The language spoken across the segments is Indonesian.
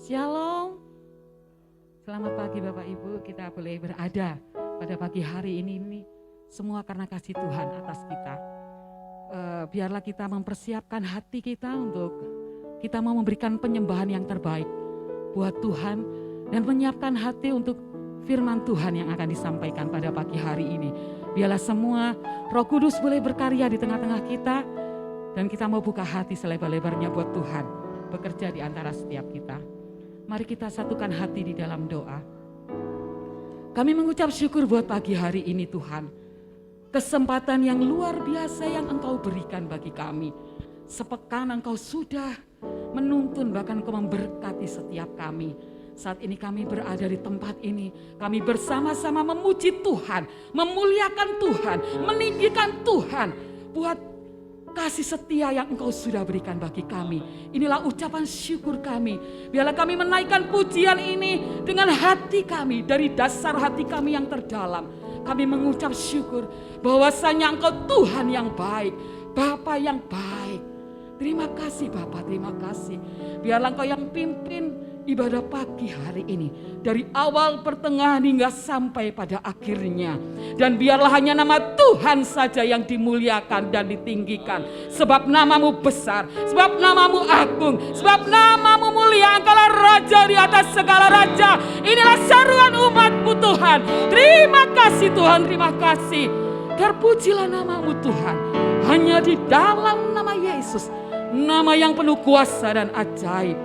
Shalom. Selamat pagi Bapak Ibu, kita boleh berada pada pagi hari ini semua karena kasih Tuhan atas kita. Biarlah kita mempersiapkan hati kita untuk kita mau memberikan penyembahan yang terbaik buat Tuhan dan menyiapkan hati untuk firman Tuhan yang akan disampaikan pada pagi hari ini. Biarlah semua Roh Kudus boleh berkarya di tengah-tengah kita dan kita mau buka hati selebar-lebarnya buat Tuhan bekerja di antara setiap kita. Mari kita satukan hati di dalam doa. Kami mengucap syukur buat pagi hari ini Tuhan. Kesempatan yang luar biasa yang Engkau berikan bagi kami. Sepekan Engkau sudah menuntun bahkan Engkau memberkati setiap kami. Saat ini kami berada di tempat ini. Kami bersama-sama memuji Tuhan, memuliakan Tuhan, meninggikan Tuhan. Buat kasih setia yang Engkau sudah berikan bagi kami. Inilah ucapan syukur kami. Biarlah kami menaikkan pujian ini dengan hati kami. Dari dasar hati kami yang terdalam. Kami mengucap syukur bahwasanya Engkau Tuhan yang baik. Bapa yang baik. Terima kasih Bapa, terima kasih. Biarlah Engkau yang pimpin ibadah pagi hari ini. Dari awal, pertengahan hingga sampai pada akhirnya. Dan biarlah hanya nama Tuhan saja yang dimuliakan dan ditinggikan. Sebab namamu besar, sebab namamu agung, sebab namamu mulia. Engkaulah Raja di atas segala raja. Inilah seruan umatmu Tuhan. Terima kasih Tuhan, terima kasih. Terpujilah namamu Tuhan. Hanya di dalam nama Yesus. Nama yang penuh kuasa dan ajaib.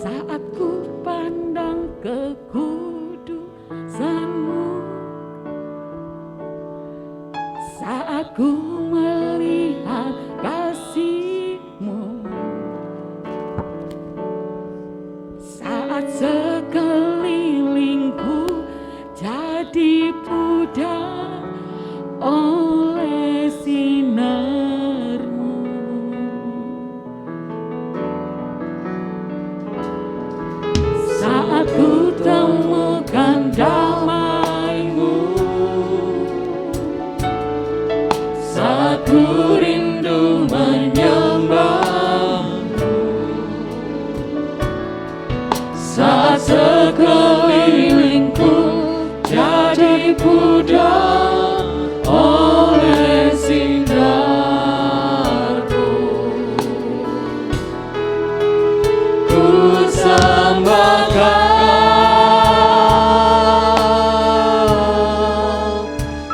Saat ku pandang kekudusan-Mu, saat ku melihat kasih-Mu, saat sekelilingku jadi pudar oleh sinar-Mu. Saat ku temukan damai-Mu, saat ku rindu menyembah-Mu, saat sekelilingku jadi pudar oleh sinar-Mu, ku sembahkan,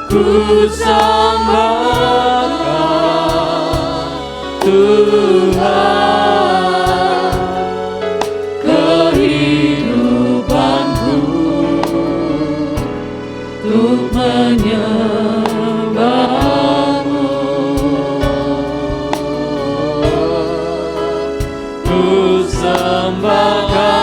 ku sembahkan Tuhan kehidupanku untuk menyembah-Mu, ku sembahkan.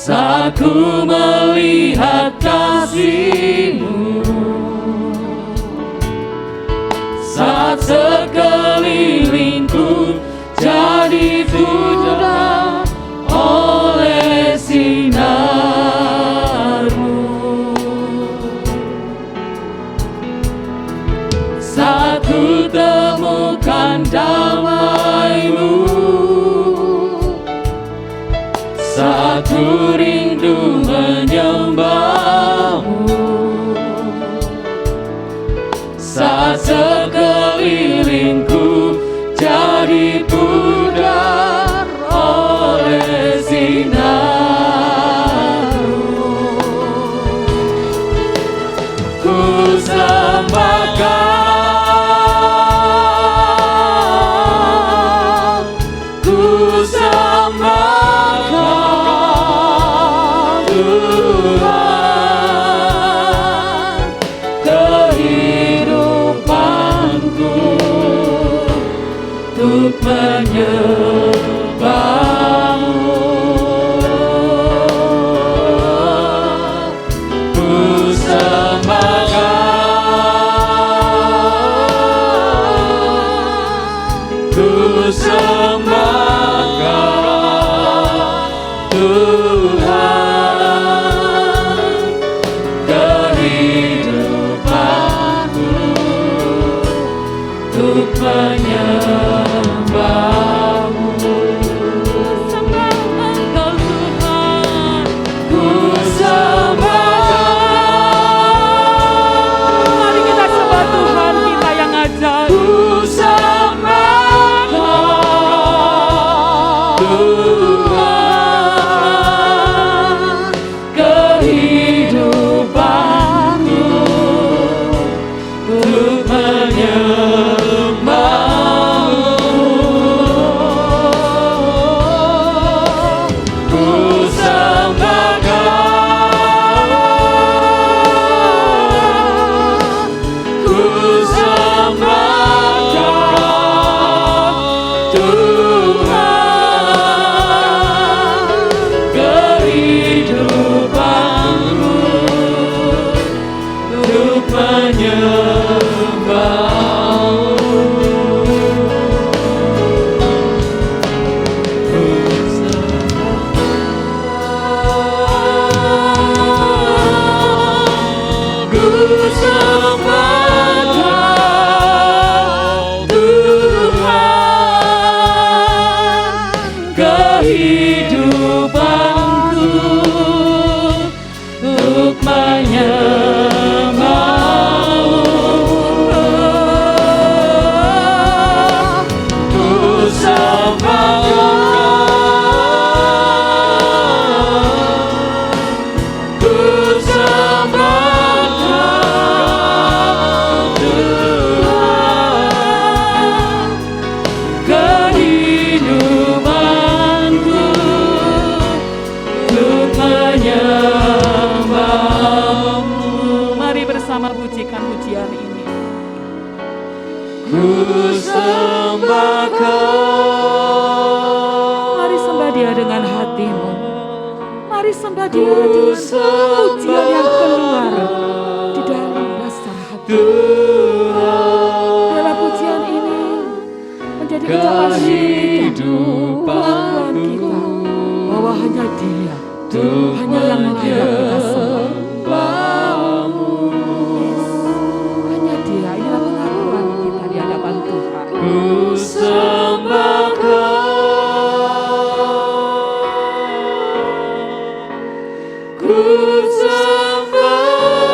Saat ku melihat kasih-Mu, saat sekelilingku jadi pudar oleh sinar-Mu, saat ku temukan damai-Mu, saat ku rindu menyembah-Mu, saat sekelilingku jadi pudar oleh sinar-Mu, ku sembahkan, ku sembahkan Tuhan Ku sembah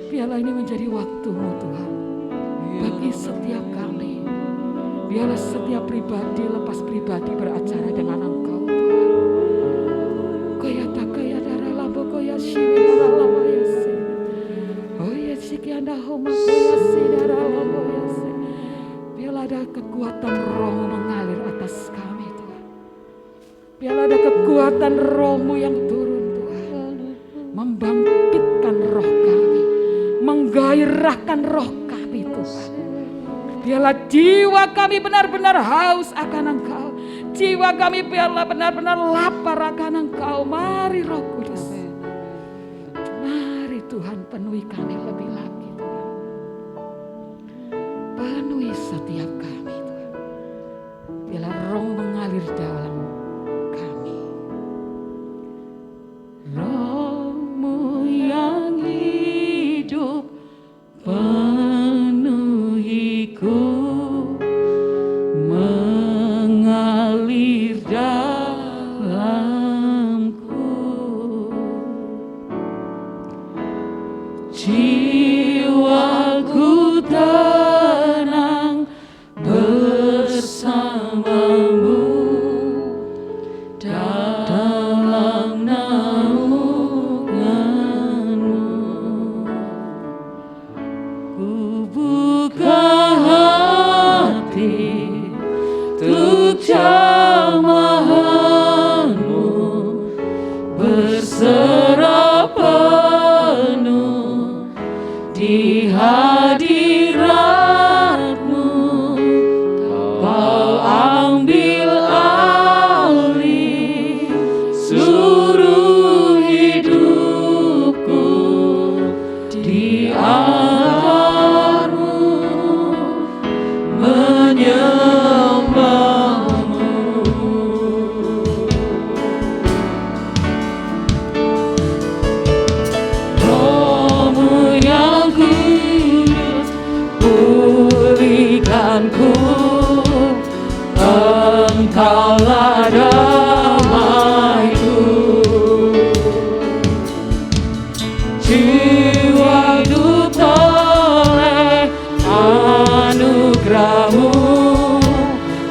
Biarlah ini menjadi waktu-Mu Tuhan, bagi setiap kami. Biarlah setiap pribadi lepas pribadi beracara dengan Engkau Tuhan. Koya takaya darah labo koya shimi darah labo yase. Oh ya sikianda homa koya si darah labo yase. Biarlah ada kekuatan Roh-Mu mengalir atas kami Tuhan. Biarlah ada kekuatan Roh-Mu yang turun Tuhan, membangkitkan roh kami, menggairahkan roh kami Tuhan. Biarlah jiwa kami benar-benar haus akan Engkau. Jiwa kami biarlah benar-benar lapar akan Engkau. Mari Roh Kudus. Mari Tuhan penuhi kami lebih lagi Tuhan. Penuhi setiap kami Tuhan. Biarlah Roh mengalir dalam kami. Roh-Mu yang hidup penuhiku, mengalir dalamku. Jiwaku tenang bersama-Mu dalam naungan-Mu. Ku buka hati untuk jamahan-Mu, berserah penuh di hadirat-Mu. Kau ambil alih seluruh hidupku, di altar-Mu menyembah-Mu. Roh-Mu yang kudus pulihkanku, Engkaulah damaiku. Jiwa hidup oleh anugerah-Mu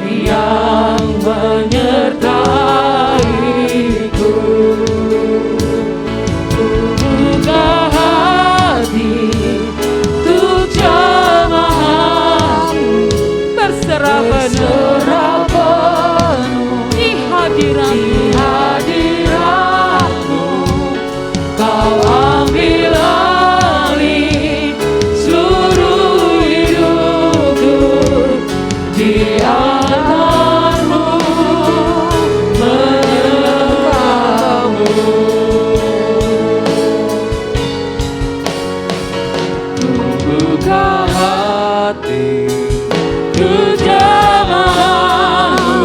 yang menyertaiku. Ku buka hati untuk jamahan-Mu, berserah penuh di hadirat-Mu. Kau ambil alih seluruh hidupku, di altar-Mu menyembah-Mu. Ku buka hati untuk jamahan-Mu,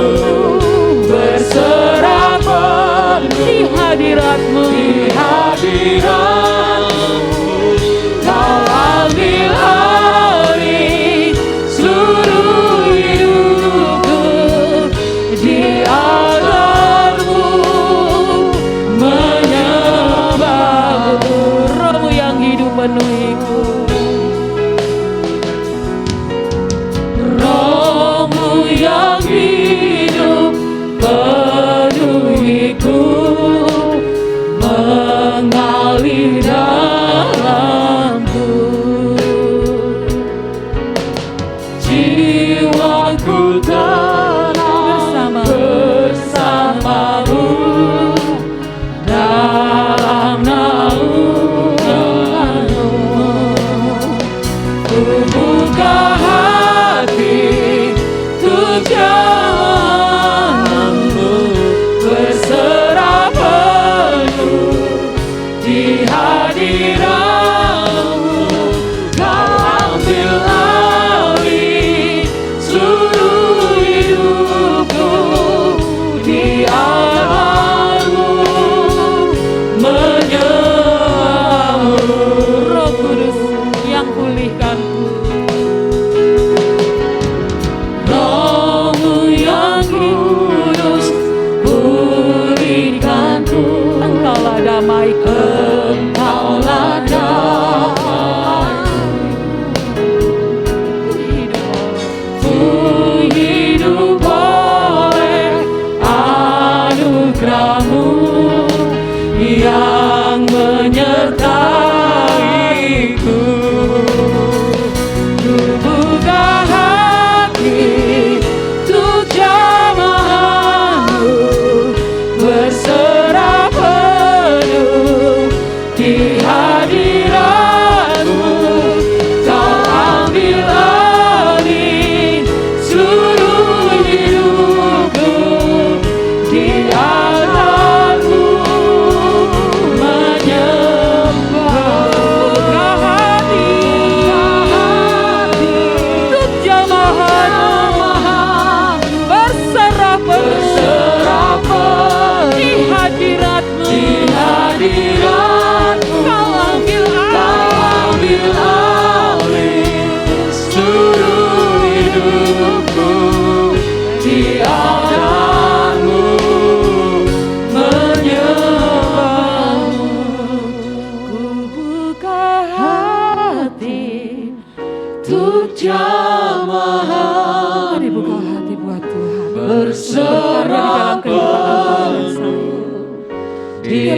berserah penuh di hadirat-Mu. Kau ambil alih seluruh hidupku, di altar-Mu menyembah-Mu. Roh-Mu yang hidup penuhiku. Roh-Mu yang hidup penuhiku,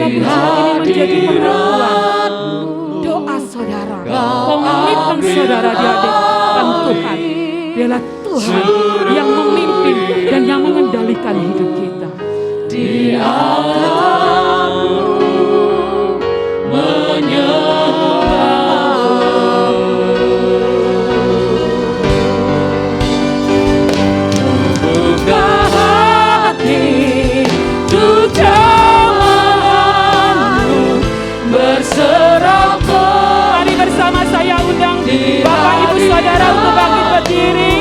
apapun saat ini menjadi pengakuan doa saudara, komitmen saudara di hadapan Tuhan. Biarlah Tuhan yang memimpin dan yang mengendalikan hidup kita. Mari bersama saya undang Bapak Ibu Saudara untuk bangkit berdiri.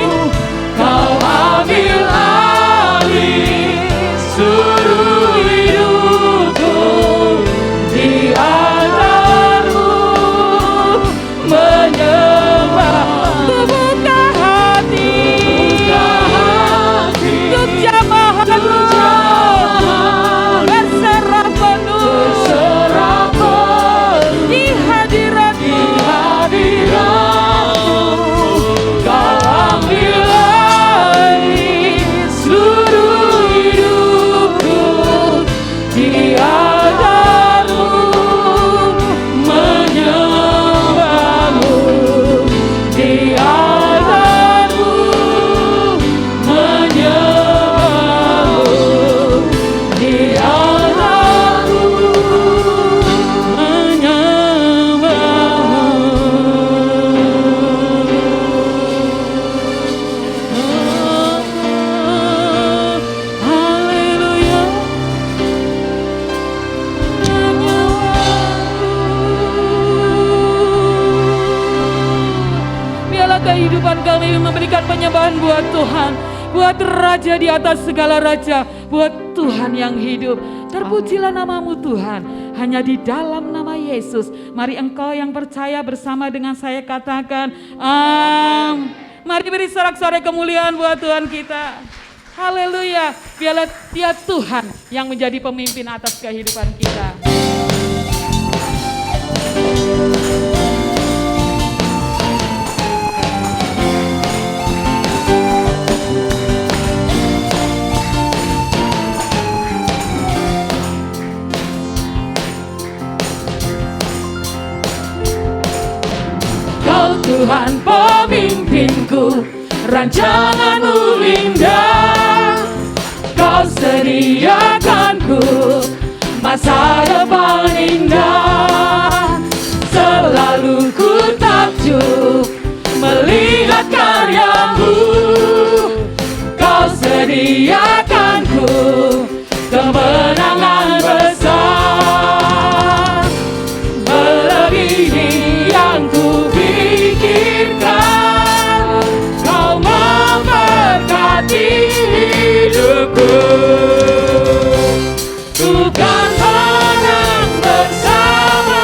Kau ambil alih seluruh hidupku, di altarmu menyembah. Buka hati untuk jamahanmu, berserah penuh di hadiratmu. Kau ambil alih seluruh hidupku, di altarmu menyembahmu, di altarmu menyembahmu, di altarmu Haleluya. Biarlah kehidupan kami memberikan penyembahan buat Tuhan, buat Raja di atas segala raja, buat Tuhan yang hidup. Terpujilah namamu Tuhan, hanya di dalam nama Yesus. Mari engkau yang percaya bersama dengan saya katakan mari beri sorak-sorai kemuliaan buat Tuhan kita. Haleluya. Biarlah Dia Tuhan yang menjadi pemimpin atas kehidupan kita. Kau Tuhan pemimpinku, rancanganmu indah. Kau sediakanku masa depan indah. Selalu ku takjub melihat karyamu. Kau sediakanku kemenangan besar, melebihi yang ku pikirkan. Kau memberkati hidupku, ku kan menang bersama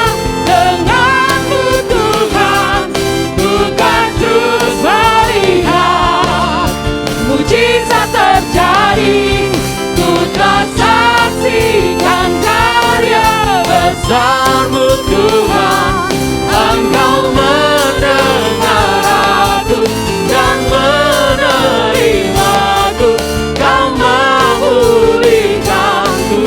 denganmu Tuhan. Ku kan terus melihat mujizat terjadi. Ku telah saksikan karya besar-Mu Tuhan. Engkau mendengar aku dan menerimaku. Kau memulihkanku,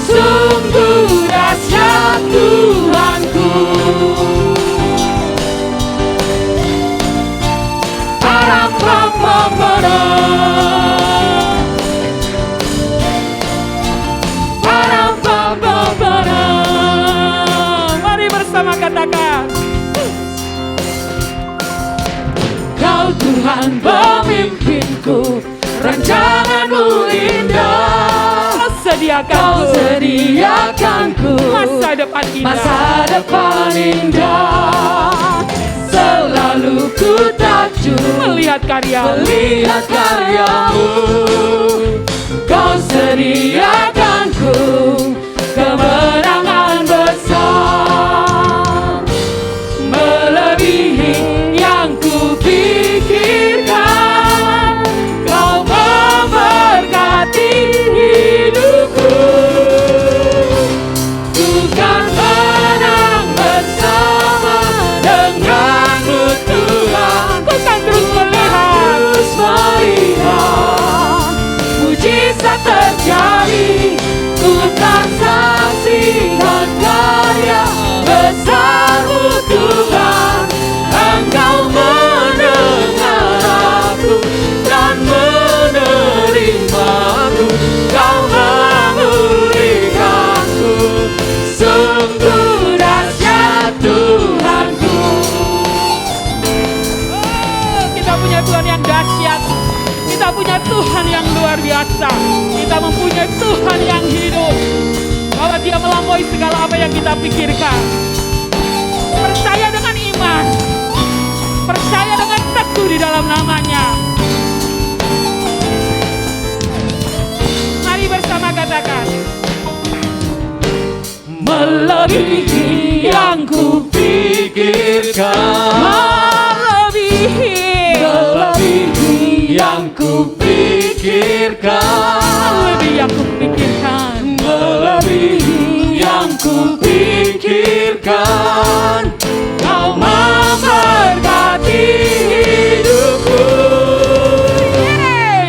sungguh dahsyat Tuhanku. Mari bersama katakan. Kau Tuhan pemimpinku, rancanganmu indah. Kau Kau sediakanku sediakanku masa depan indah. masa depan indah. Selalu ku takjub Melihat karya-Mu. melihat karyamu. Kau sediakanku kemenangan besar, melebihi yang ku pikirkan. Kau memberkati hidupku, ku kan menang bersama denganmu Tuhan. Ku kan terus melihat Terus melihat Kita mempunyai Tuhan yang hidup, bahwa Dia melampaui segala apa yang kita pikirkan. Percaya dengan iman, percaya dengan teguh di dalam nama-Nya. Mari bersama katakan, melebihi yang kupikirkan, melebihi yang kupikirkan, melebihi yang kupikirkan, melebihi yang kupikirkan. Kau memberkati hidupku,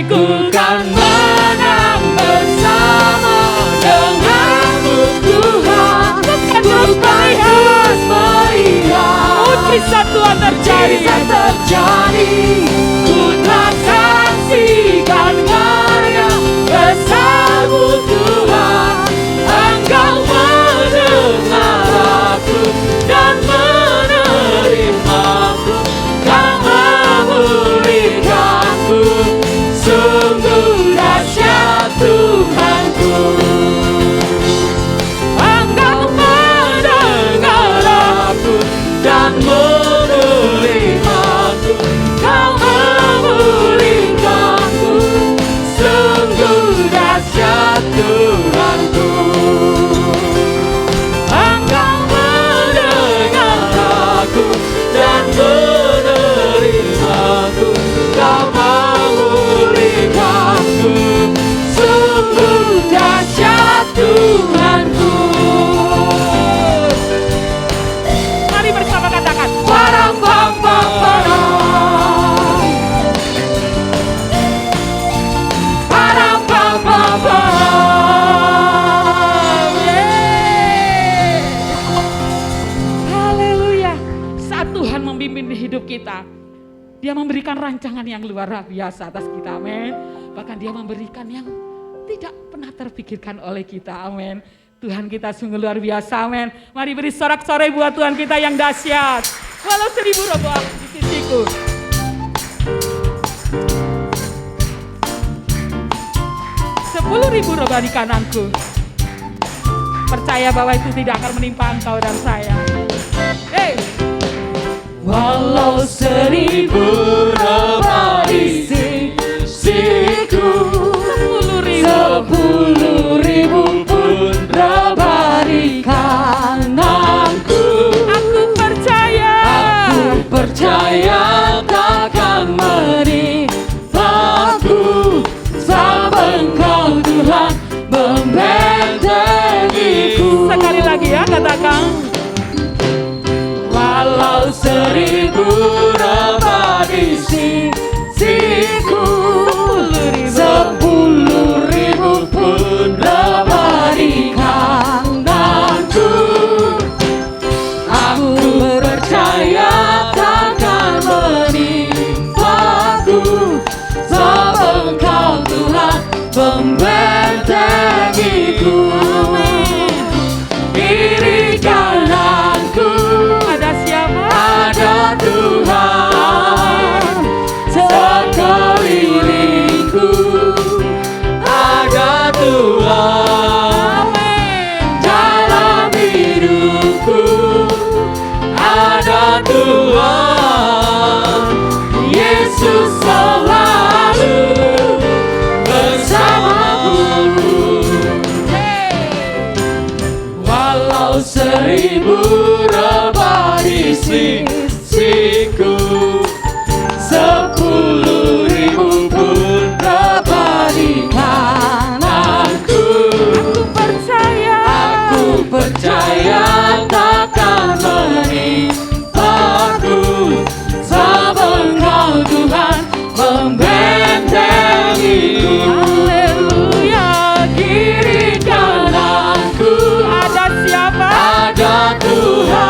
ku kan menang bersama denganmu Tuhan. Bukan harus melihat mujizat Tuhan terjadi. Ku telah saksikan karya besar-Mu Tuhan. Engkau mendengar aku dan menerimaku. Kau memulihkanku, sungguh dahsyat Tuhanku. Engkau mendengar aku dan menerimaku. Kau memulihkanku, sungguh dahsyat Tuhanku. Engkau mendengar aku dan menerimaku. Kau memulihkanku, sungguh dahsyat Tuhanku. Mari bersama katakan, Parang pam pam parang, parang pam pam parang. haleluya. Saat Tuhan memimpin di hidup kita, Dia memberikan rancangan yang luar biasa atas kita, amin. Bahkan Dia memberikan yang tidak pernah terpikirkan oleh kita, amin. Tuhan kita sungguh luar biasa, amin. Mari beri sorak-sorai buat Tuhan kita yang dahsyat. Walau 1000 roboh di sisiku, 10.000 roboh di kananku, percaya bahwa itu tidak akan menimpa engkau dan saya. Hey. Walau 1000 rebah di sisiku, 10.000 pun rebah di kananku. Aku percaya takkan menimpaku, sebab Engkau Tuhan membentengiku. Sekali lagi ya, katakan. Walau 1000 rebah di sisiku, 10.000 pun rebah di kananku. Aku percaya takkan menimpaku, sebab Engkau Tuhan membentengiku. Kiri kananku Ada siapa? ada Tuhan, sekelilingku ada Tuhan. Dalam hidupku ada Tuhan. Yesus selalu bersamaku. Walau 1000 rebah di sisiku, 10.000 pun rebah di kananku. Aku percaya takkan menimpaku, sebab Engkau Tuhan membentengiku. Haleluya. Kiri kananku Ada siapa? ada Tuhan.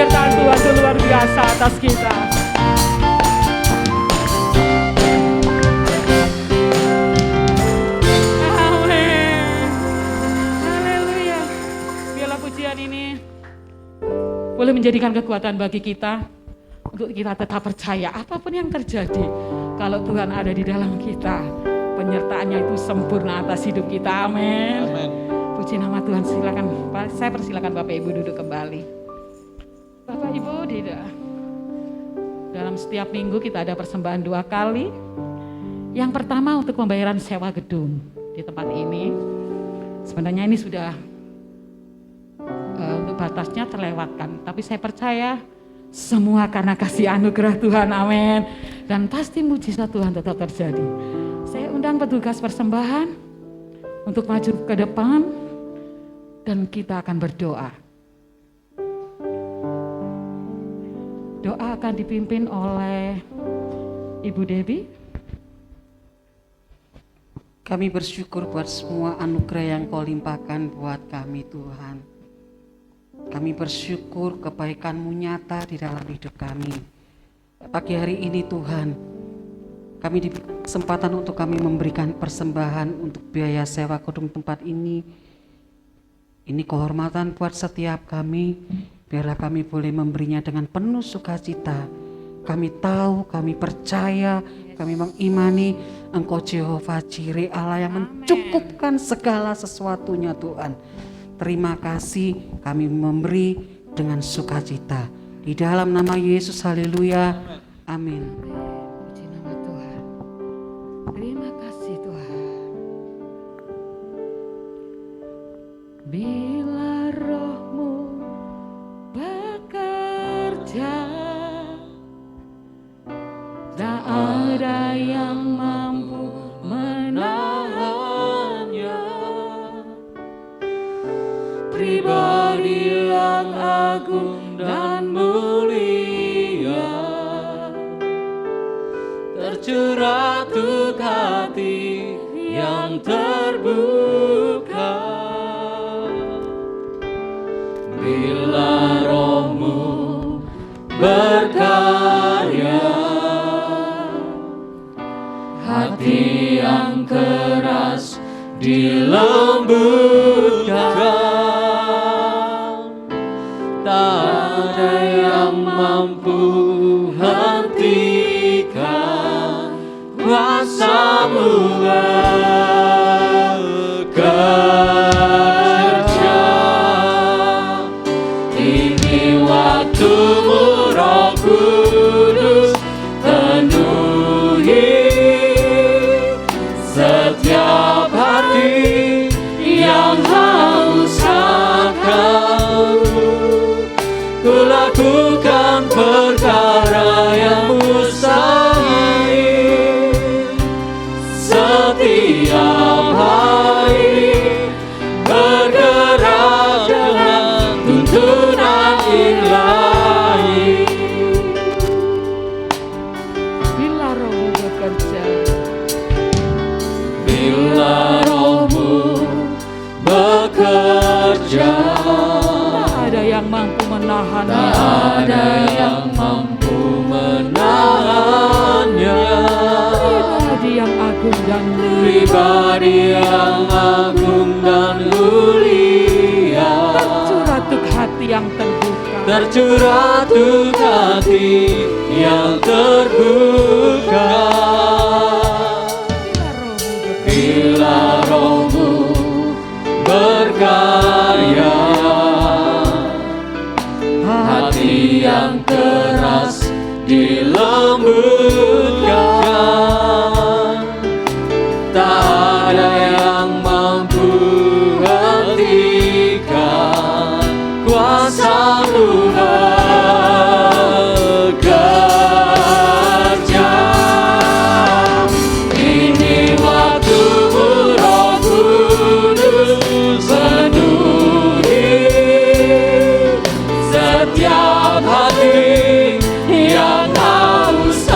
penyertaan Tuhan itu luar biasa atas kita. Amin. Haleluya. Biarlah pujian ini boleh menjadikan kekuatan bagi kita untuk kita tetap percaya apapun yang terjadi. Kalau Tuhan ada di dalam kita, penyertaannya itu sempurna atas hidup kita. Amin. Amin. Puji nama Tuhan. Silakan, saya persilakan Bapak Ibu duduk kembali. Bapak Ibu, dalam setiap minggu kita ada persembahan 2 kali. Yang pertama untuk pembayaran sewa gedung di tempat ini. Sebenarnya ini sudah untuk batasnya terlewatkan, tapi saya percaya semua karena kasih anugerah Tuhan. Amin. Dan pasti mujizat Tuhan tetap terjadi. Saya undang petugas persembahan untuk maju ke depan dan kita akan berdoa. Doa akan dipimpin oleh Ibu Debbie. Kami bersyukur buat semua anugerah yang Kau limpahkan buat kami, Tuhan. Kami bersyukur kebaikan-Mu nyata di dalam hidup kami. Pagi hari ini Tuhan, kami diberi kesempatan untuk kami memberikan persembahan untuk biaya sewa gedung tempat ini. Ini kehormatan buat setiap kami. Biarlah kami boleh memberinya dengan penuh sukacita. Kami tahu, kami percaya, kami mengimani Engkau Jehovah Jireh, Allah yang mencukupkan segala sesuatunya Tuhan. Terima kasih, kami memberi dengan sukacita. Di dalam nama Yesus, haleluya, amin. Puji nama Tuhan. Terima kasih Tuhan. Bila Roh-Mu bekerja, tak ada yang mampu menahannya. Pribadi yang agung dan mulia, Tercurah untuk hati yang terbuka. Bila Roh-Mu berkarya, hati yang keras dilembutkan. Tak ada yang mampu hentikan kuasa-Mu bekerja. Ini waktu-Mu Roh Kudus, penuhi setiap hati yang haus akan-Mu. Ku lakukan perkara yang mustahil setiap hari, bergerak dengan tuntunan ilahi. bila Roh-Mu bekerja, Bila Roh-Mu bekerja, tak ada yang mampu menahannya. tak ada yang mampu menahannya. Pribadi yang agung dan mulia, Pribadi yang agung dan mulia, tercurah untuk hati yang terbuka. tercurah untuk hati yang terbuka. Bila Roh-Mu berkarya, hati yang keras dilembutkan. Tak ada yang mampu hentikan kuasa-Mu bekerja. Ini waktu-Mu Roh Kudus, penuhi setiap hati yang haus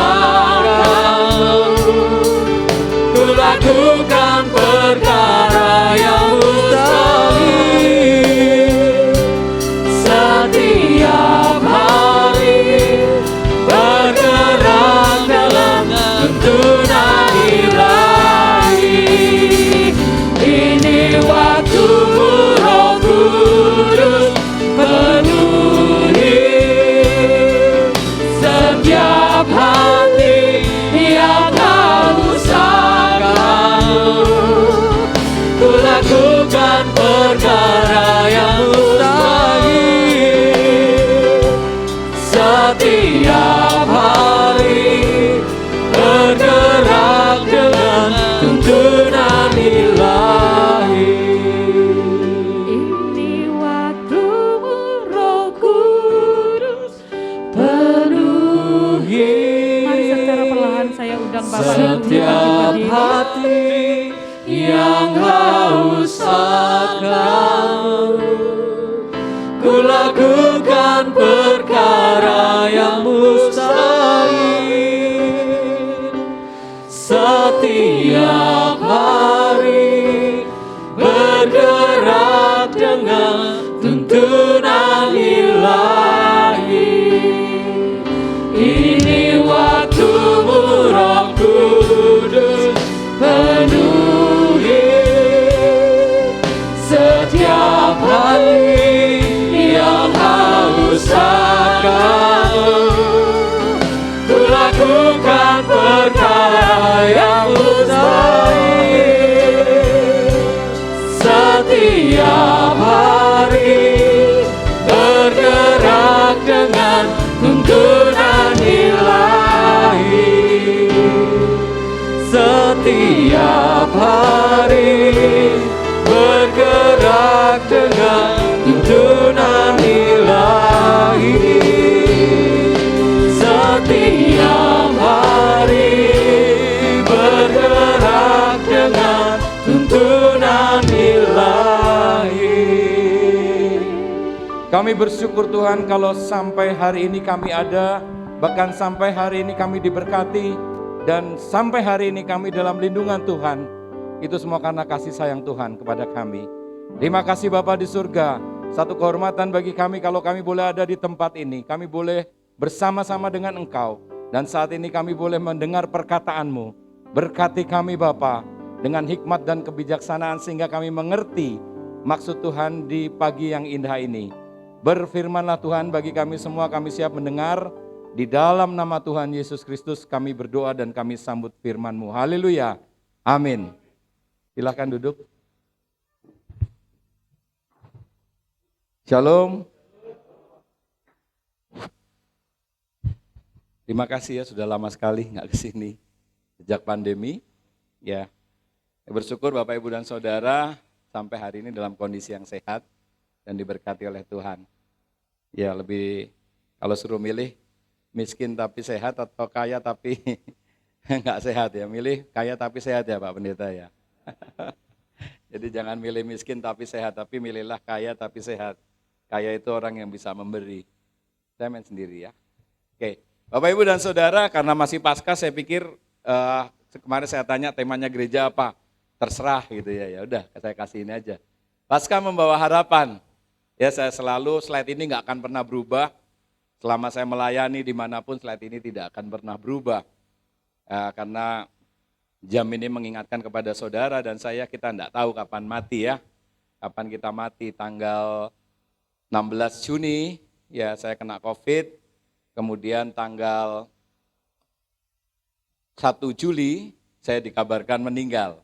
lakukan perkara yang mustahil. Setiap hari bergerak dengan tuntunan ilahi. Ini waktumu Roh Kudus penuhi. Mari secara perlahan saya undang Bapak Ibu Setiap berdiri. hati yang haus akan-Mu, ku lakukan perkara yang mustahil. Setiap hari bergerak dengan tuntunan ilahi. Ini waktumu Roh Kudus penuhi. Setiap hati yang haus akan-Mu, ku lakukan perkara yang mustahil. Setiap hari bergerak dengan tuntunan ilahi. Setiap hari bergerak dengan tuntunan ilahi. Setiap hari bergerak dengan tuntunan ilahi. Kami bersyukur Tuhan kalau sampai hari ini kami ada, bahkan sampai hari ini kami diberkati, dan sampai hari ini kami dalam lindungan Tuhan. Itu semua karena kasih sayang Tuhan kepada kami. Terima kasih Bapa di surga. Satu kehormatan bagi kami kalau kami boleh ada di tempat ini. Kami boleh bersama-sama dengan Engkau. Dan saat ini kami boleh mendengar perkataan-Mu. Berkati kami Bapa dengan hikmat dan kebijaksanaan sehingga kami mengerti maksud Tuhan di pagi yang indah ini. Berfirmanlah Tuhan bagi kami semua, kami siap mendengar. Di dalam nama Tuhan Yesus Kristus kami berdoa dan kami sambut firman-Mu. Haleluya. Amin. Silakan duduk. Shalom. Terima kasih ya, sudah lama sekali nggak kesini sejak pandemi. Ya, bersyukur Bapak Ibu dan Saudara sampai hari ini dalam kondisi yang sehat dan diberkati oleh Tuhan. Ya, lebih kalau suruh milih miskin tapi sehat atau kaya tapi nggak sehat ya, milih kaya tapi sehat ya Pak Pendeta ya. Jadi jangan milih miskin tapi sehat, tapi milihlah kaya tapi sehat. Kaya itu orang yang bisa memberi. Saya main sendiri ya. Oke, Bapak Ibu dan Saudara, karena masih Paskah saya pikir kemarin saya tanya temanya gereja apa, terserah gitu ya. Ya udah, saya kasih ini aja. Paskah membawa harapan. Ya, saya selalu slide ini nggak akan pernah berubah. Selama saya melayani dimanapun slide ini tidak akan pernah berubah. Karena jam ini mengingatkan kepada saudara dan saya, kita tidak tahu kapan mati ya. Kapan kita mati, tanggal 16 Juni ya saya kena COVID, kemudian tanggal 1 Juli saya dikabarkan meninggal.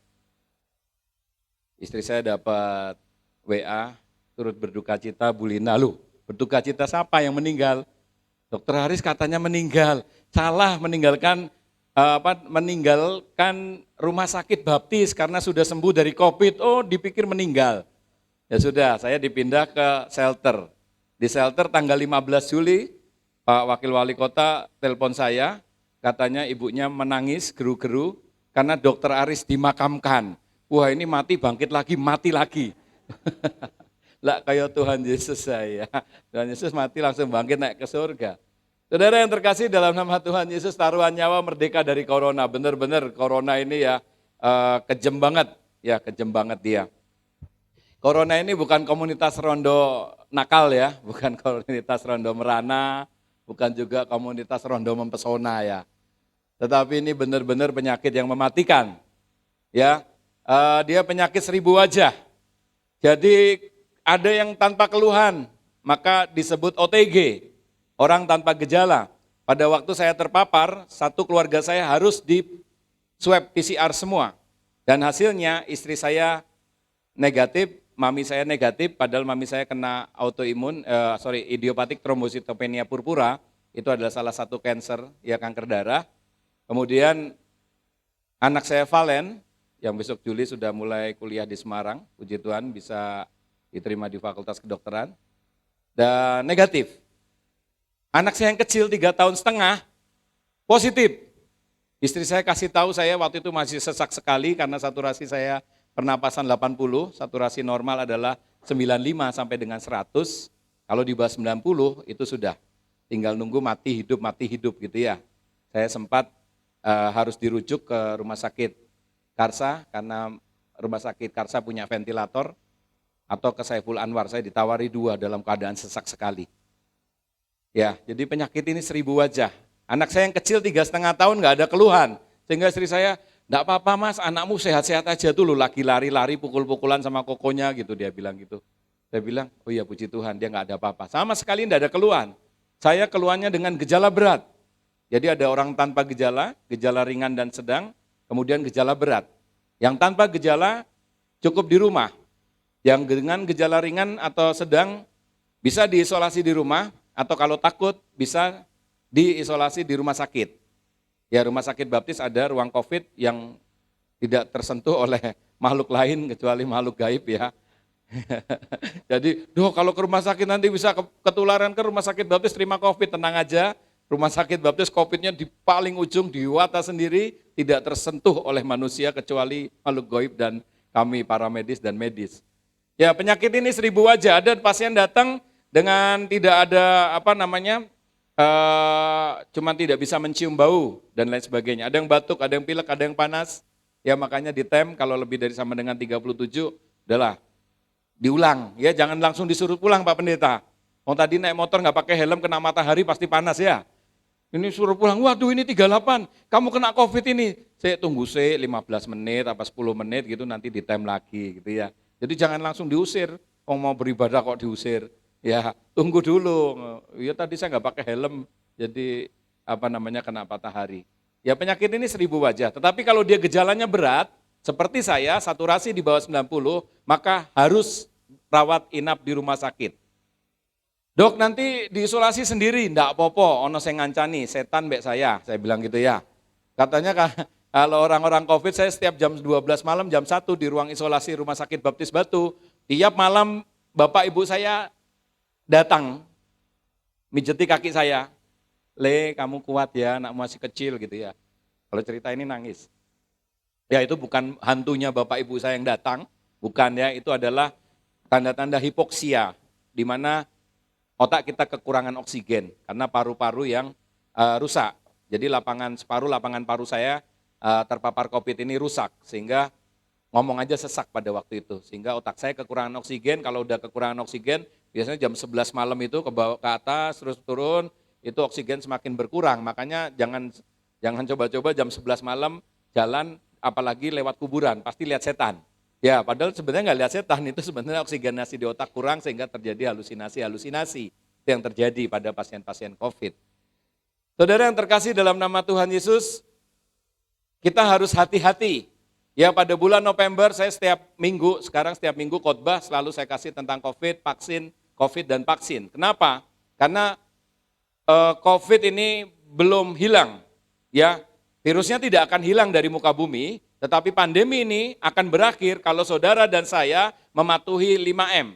Istri saya dapat WA, turut berduka cita Bu Lina. Loh, berduka cita siapa yang meninggal? Dokter Haris katanya meninggal. Salah, meninggalkan rumah sakit baptis karena sudah sembuh dari COVID. Oh, dipikir meninggal. Ya sudah, saya dipindah ke shelter. Di shelter tanggal 15 Juli, Pak Wakil Wali Kota telepon saya, katanya ibunya menangis geru-geru karena Dokter Aris dimakamkan. Wah, ini mati bangkit lagi, mati lagi. Lah kayak Tuhan Yesus saya. Tuhan Yesus mati langsung bangkit naik ke surga. Saudara yang terkasih, dalam nama Tuhan Yesus, taruhan nyawa merdeka dari corona. Benar-benar corona ini ya kejem banget, ya kejem banget dia. Corona ini bukan komunitas rondo nakal ya, bukan komunitas rondo merana, bukan juga komunitas rondo mempesona ya. Tetapi ini benar-benar penyakit yang mematikan. Ya, dia penyakit 1000 wajah. Jadi ada yang tanpa keluhan, maka disebut OTG. Orang tanpa gejala. Pada waktu saya terpapar, satu keluarga saya harus di swab PCR semua. Dan hasilnya istri saya negatif, mami saya negatif, padahal mami saya kena idiopatik trombositopenia purpura, itu adalah salah satu kanker darah. Kemudian anak saya Valen, yang besok Juli sudah mulai kuliah di Semarang, puji Tuhan bisa diterima di Fakultas Kedokteran, dan negatif. Anak saya yang kecil 3,5 tahun, positif. Istri saya kasih tahu saya waktu itu masih sesak sekali karena saturasi saya pernapasan 80, saturasi normal adalah 95 sampai dengan 100. Kalau di bawah 90 itu sudah tinggal nunggu mati hidup gitu ya. Saya sempat harus dirujuk ke rumah sakit Karsa karena rumah sakit Karsa punya ventilator, atau ke Saiful Anwar, saya ditawari 2 dalam keadaan sesak sekali. Ya, jadi penyakit ini 1000 wajah. Anak saya yang kecil 3,5 tahun nggak ada keluhan. Sehingga istri saya, enggak apa-apa mas, anakmu sehat-sehat aja tuh, lagi lari-lari pukul-pukulan sama kokonya gitu, dia bilang gitu. Saya bilang, oh iya puji Tuhan dia nggak ada apa-apa. Sama sekali enggak ada keluhan. Saya keluhannya dengan gejala berat. Jadi ada orang tanpa gejala, gejala ringan dan sedang, kemudian gejala berat. Yang tanpa gejala cukup di rumah. Yang dengan gejala ringan atau sedang bisa diisolasi di rumah, atau kalau takut bisa diisolasi di rumah sakit. Ya, rumah sakit baptis ada ruang COVID yang tidak tersentuh oleh makhluk lain kecuali makhluk gaib ya. Jadi, kalau ke rumah sakit nanti bisa ketularan ke rumah sakit baptis, terima COVID, tenang aja. Rumah sakit baptis COVID-nya di paling ujung, di Wata sendiri, tidak tersentuh oleh manusia kecuali makhluk gaib dan kami para medis dan medis. Ya, penyakit ini 1000 wajah. Ada pasien datang dengan tidak ada cuma tidak bisa mencium bau dan lain sebagainya. Ada yang batuk, ada yang pilek, ada yang panas. Ya makanya ditem kalau lebih dari sama dengan 37, udahlah diulang. Ya jangan langsung disuruh pulang Pak Pendeta. Tadi naik motor nggak pakai helm kena matahari pasti panas ya. Ini suruh pulang, waduh ini 38, kamu kena COVID ini. Saya tunggu 15 menit, 10 menit gitu nanti ditem lagi gitu ya. Jadi jangan langsung diusir, mau beribadah kok diusir. Ya, tunggu dulu. Ya tadi saya nggak pakai helm, jadi kena matahari. Ya penyakit ini 1000 wajah. Tetapi kalau dia gejalanya berat, seperti saya, saturasi di bawah 90, maka harus rawat inap di rumah sakit. Dok nanti diisolasi sendiri, ndak apa-apa, ono sing ngancani, setan mbek saya bilang gitu ya. Katanya kalau orang-orang COVID, saya setiap jam 12 malam, jam 1 di ruang isolasi Rumah Sakit Baptis Batu, tiap malam bapak ibu saya datang, mijeti kaki saya, Le kamu kuat ya, anakmu masih kecil gitu ya. Kalau cerita ini nangis. Ya itu bukan hantunya bapak ibu saya yang datang, bukan ya, itu adalah tanda-tanda hipoksia, di mana otak kita kekurangan oksigen, karena paru-paru yang rusak. Jadi lapangan paru saya terpapar COVID ini rusak, sehingga ngomong aja sesak pada waktu itu. Sehingga otak saya kekurangan oksigen, kalau udah kekurangan oksigen, biasanya jam 11 malam itu ke bawah ke atas, terus turun, itu oksigen semakin berkurang. Makanya jangan coba-coba jam 11 malam jalan, apalagi lewat kuburan, pasti lihat setan. Ya, padahal sebenarnya nggak lihat setan, itu sebenarnya oksigenasi di otak kurang sehingga terjadi halusinasi. Itu yang terjadi pada pasien-pasien COVID. Saudara yang terkasih dalam nama Tuhan Yesus, kita harus hati-hati. Ya pada bulan November saya setiap minggu khotbah selalu saya kasih tentang COVID, vaksin, dan vaksin. Kenapa? Karena COVID ini belum hilang. Ya, virusnya tidak akan hilang dari muka bumi, tetapi pandemi ini akan berakhir kalau saudara dan saya mematuhi 5M.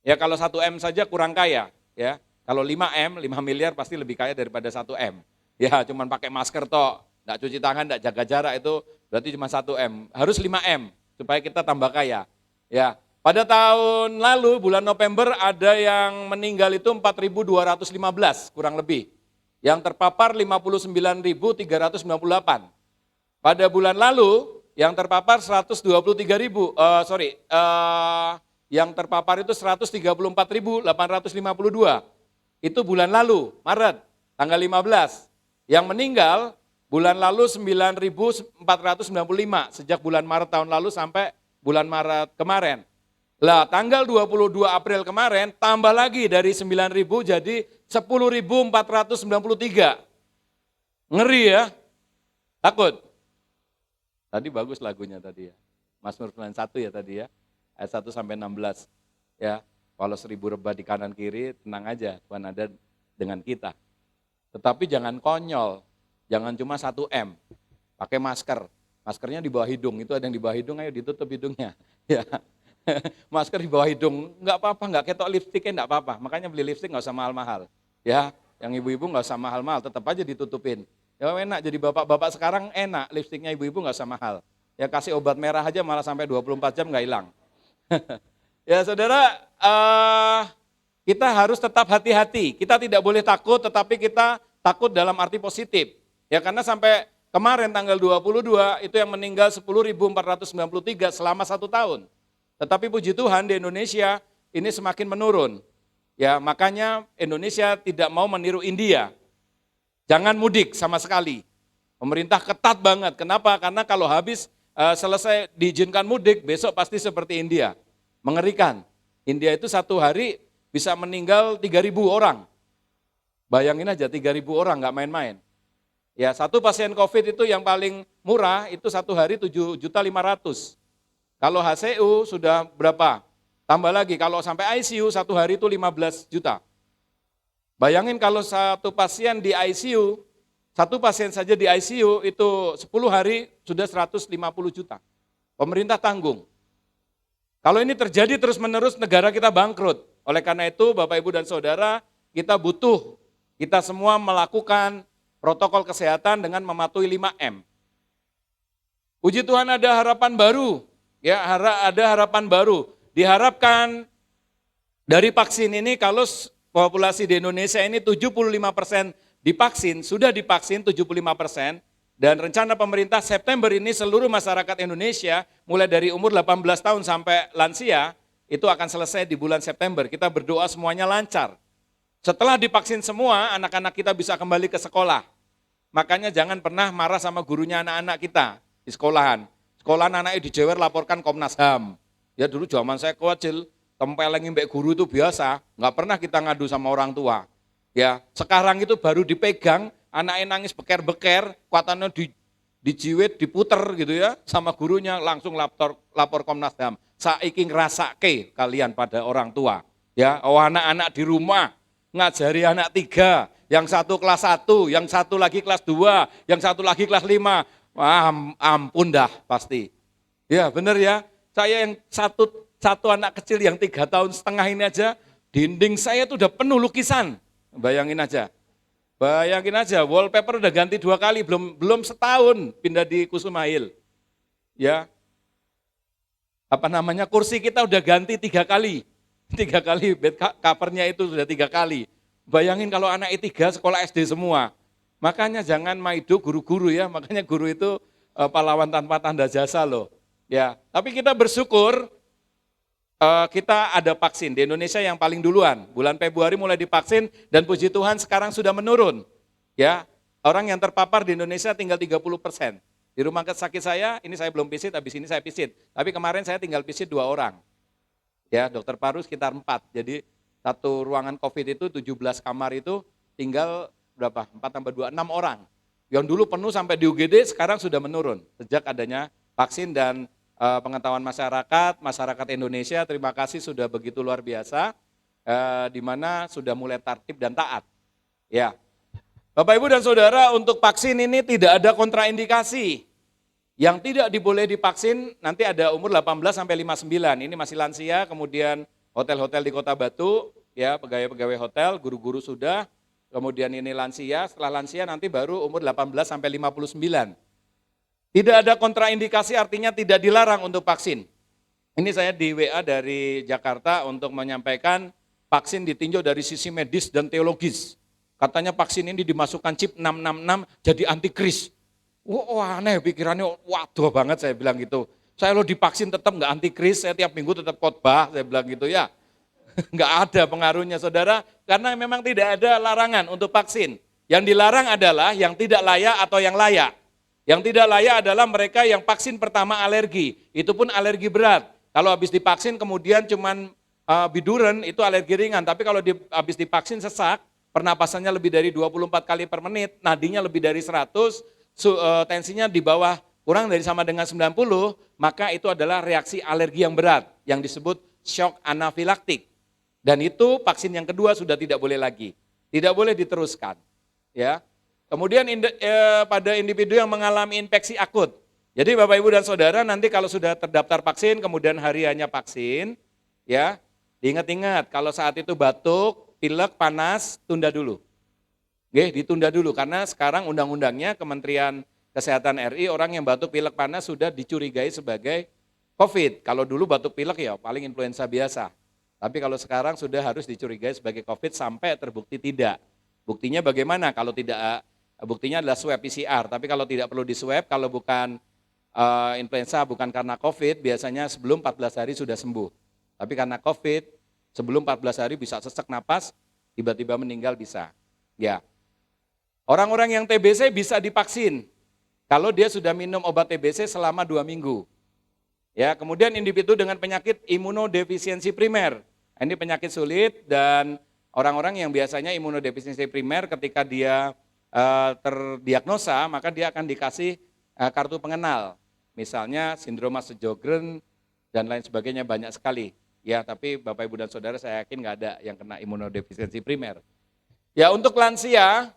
Ya kalau 1M saja kurang kaya, ya. Kalau 5M, 5 miliar pasti lebih kaya daripada 1M. Ya cuman pakai masker toh, enggak cuci tangan, enggak jaga jarak, itu berarti cuma 1M. Harus 5M supaya kita tambah kaya. Ya, pada tahun lalu bulan November ada yang meninggal itu 4.215 kurang lebih. Yang terpapar 59.398. Pada bulan lalu yang terpapar yang terpapar itu 134.852. Itu bulan lalu, Maret, tanggal 15. Yang meninggal bulan lalu 9.495 sejak bulan Maret tahun lalu sampai bulan Maret kemarin. Lah, tanggal 22 April kemarin tambah lagi dari 9.000 jadi 10.493. Ngeri ya? Takut? Tadi bagus lagunya tadi ya. Mazmur 91 ya tadi ya. ayat 1 sampai 16. Ya, kalau 1000 rebah di kanan kiri, tenang aja, Tuhan ada dengan kita. Tetapi jangan konyol, jangan cuma 1M, pakai masker. Maskernya di bawah hidung, itu ada yang di bawah hidung, ayo ditutup hidungnya. Ya. Masker di bawah hidung, enggak apa-apa, enggak ketok lipstiknya enggak apa-apa. Makanya beli lipstik enggak usah mahal-mahal. Ya, yang ibu-ibu enggak usah mahal-mahal, tetap aja ditutupin. Ya enak, jadi bapak-bapak sekarang enak, lipstiknya ibu-ibu enggak usah mahal. Ya kasih obat merah aja malah sampai 24 jam enggak hilang. Ya saudara, kita harus tetap hati-hati. Kita tidak boleh takut, tetapi kita takut dalam arti positif. Ya karena sampai kemarin tanggal 22 itu yang meninggal 10.493 selama 1 tahun. Tetapi puji Tuhan di Indonesia ini semakin menurun. Ya makanya Indonesia tidak mau meniru India. Jangan mudik sama sekali. Pemerintah ketat banget. Kenapa? Karena kalau habis selesai diizinkan mudik, besok pasti seperti India. Mengerikan. India itu 1 hari bisa meninggal 3.000 orang. Bayangin aja 3.000 orang, nggak main-main. Ya, 1 pasien COVID itu yang paling murah itu 1 hari 7.500.000. Kalau HCU sudah berapa? Tambah lagi, kalau sampai ICU 1 hari itu 15 juta. Bayangin kalau 1 pasien di ICU, 1 pasien saja di ICU itu 10 hari sudah 150 juta. Pemerintah tanggung. Kalau ini terjadi terus-menerus negara kita bangkrut. Oleh karena itu Bapak Ibu dan Saudara, kita butuh, kita semua melakukan protokol kesehatan dengan mematuhi 5M. Puji Tuhan ada harapan baru, ya ada harapan baru. Diharapkan dari vaksin ini kalau populasi di Indonesia ini 75% divaksin, sudah divaksin 75%, dan rencana pemerintah September ini seluruh masyarakat Indonesia mulai dari umur 18 tahun sampai lansia itu akan selesai di bulan September. Kita berdoa semuanya lancar. Setelah divaksin semua, anak-anak kita bisa kembali ke sekolah. Makanya jangan pernah marah sama gurunya anak-anak kita di sekolahan. Sekolahan anaknya dijewer laporkan Komnas HAM. Ya dulu zaman saya kecil, tempelengin mbak guru itu biasa, nggak pernah kita ngadu sama orang tua. Ya, sekarang itu baru dipegang, anaknya nangis beker-beker, kuatannya dijiwit, diputer gitu ya, sama gurunya langsung lapor Komnas HAM. Saiki ngrasake kalian pada orang tua. Ya, anak-anak di rumah ngajari anak 3, yang 1 kelas 1, yang 1 lagi kelas 2, yang 1 lagi kelas 5. Wah, ampun dah pasti. Ya, benar ya. Saya yang satu anak kecil yang 3,5 tahun ini aja, dinding saya tuh udah penuh lukisan. Bayangin aja. Bayangin aja, wallpaper udah ganti 2 kali, belum setahun pindah di Kusumail. Ya. Kursi kita udah ganti 3 kali. 3 kali bed covernya itu sudah 3 kali. Bayangin kalau anak I3 sekolah SD semua. Makanya jangan maido guru-guru ya, makanya guru itu pahlawan tanpa tanda jasa loh. Ya, tapi kita bersyukur kita ada vaksin di Indonesia yang paling duluan. Bulan Februari mulai divaksin dan puji Tuhan sekarang sudah menurun. Ya, orang yang terpapar di Indonesia tinggal 30%. Di rumah sakit saya, ini saya belum visit, habis ini saya visit. Tapi kemarin saya tinggal visit 2 orang. Ya, dokter paru sekitar 4. Jadi satu ruangan COVID itu 17 kamar itu tinggal berapa? 4 tambah 2, 6 orang. Yang dulu penuh sampai di UGD sekarang sudah menurun. Sejak adanya vaksin dan pengetahuan masyarakat Indonesia, terima kasih sudah begitu luar biasa, di mana sudah mulai tertib dan taat. Ya, Bapak Ibu dan Saudara, untuk vaksin ini tidak ada kontraindikasi. Yang tidak diboleh divaksin nanti ada umur 18 sampai 59. Ini masih lansia, kemudian hotel-hotel di Kota Batu, ya pegawai-pegawai hotel, guru-guru sudah, kemudian ini lansia, setelah lansia nanti baru umur 18 sampai 59. Tidak ada kontraindikasi artinya tidak dilarang untuk vaksin. Ini saya di WA dari Jakarta untuk menyampaikan vaksin ditinjau dari sisi medis dan teologis. Katanya vaksin ini dimasukkan chip 666 jadi antikris. Wah aneh pikirannya, waduh banget saya bilang gitu. Saya lo divaksin tetap nggak antikris, saya tiap minggu tetap khotbah, saya bilang gitu ya. Nggak ada pengaruhnya saudara, karena memang tidak ada larangan untuk vaksin. Yang dilarang adalah yang tidak layak atau yang layak. Yang tidak layak adalah mereka yang vaksin pertama alergi, itu pun alergi berat. Kalau habis divaksin kemudian cuman biduran, itu alergi ringan. Tapi kalau habis divaksin sesak, pernapasannya lebih dari 24 kali per menit, nadinya lebih dari 100, tensinya di bawah kurang dari sama dengan 90, maka itu adalah reaksi alergi yang berat. yang disebut shock anafilaktik. Dan itu vaksin yang kedua sudah tidak boleh lagi. Tidak boleh diteruskan. Ya. Kemudian pada individu yang mengalami infeksi akut. Jadi Bapak Ibu dan Saudara nanti kalau sudah terdaftar vaksin, kemudian hari hanya vaksin, ya diingat-ingat kalau saat itu batuk, pilek, panas, tunda dulu. Oke, ditunda dulu karena sekarang undang-undangnya Kementerian Kesehatan RI orang yang batuk, pilek, panas sudah dicurigai sebagai COVID. Kalau dulu batuk, pilek ya paling influenza biasa. Tapi kalau sekarang sudah harus dicurigai sebagai COVID sampai terbukti tidak. Buktinya bagaimana? Kalau tidak, buktinya adalah swab PCR. Tapi kalau tidak perlu di swab, kalau bukan influenza, bukan karena COVID, biasanya sebelum 14 hari sudah sembuh. Tapi karena COVID, sebelum 14 hari bisa sesak napas, tiba-tiba meninggal bisa. Ya. Orang-orang yang TBC bisa divaksin kalau dia sudah minum obat TBC selama 2 minggu. Ya, kemudian individu dengan penyakit imunodefisiensi primer. Ini penyakit sulit dan orang-orang yang biasanya imunodefisiensi primer ketika dia terdiagnosa, maka dia akan dikasih kartu pengenal. Misalnya sindroma Sjögren dan lain sebagainya banyak sekali. Ya, tapi Bapak Ibu dan Saudara saya yakin nggak ada yang kena imunodefisiensi primer. Ya, untuk lansia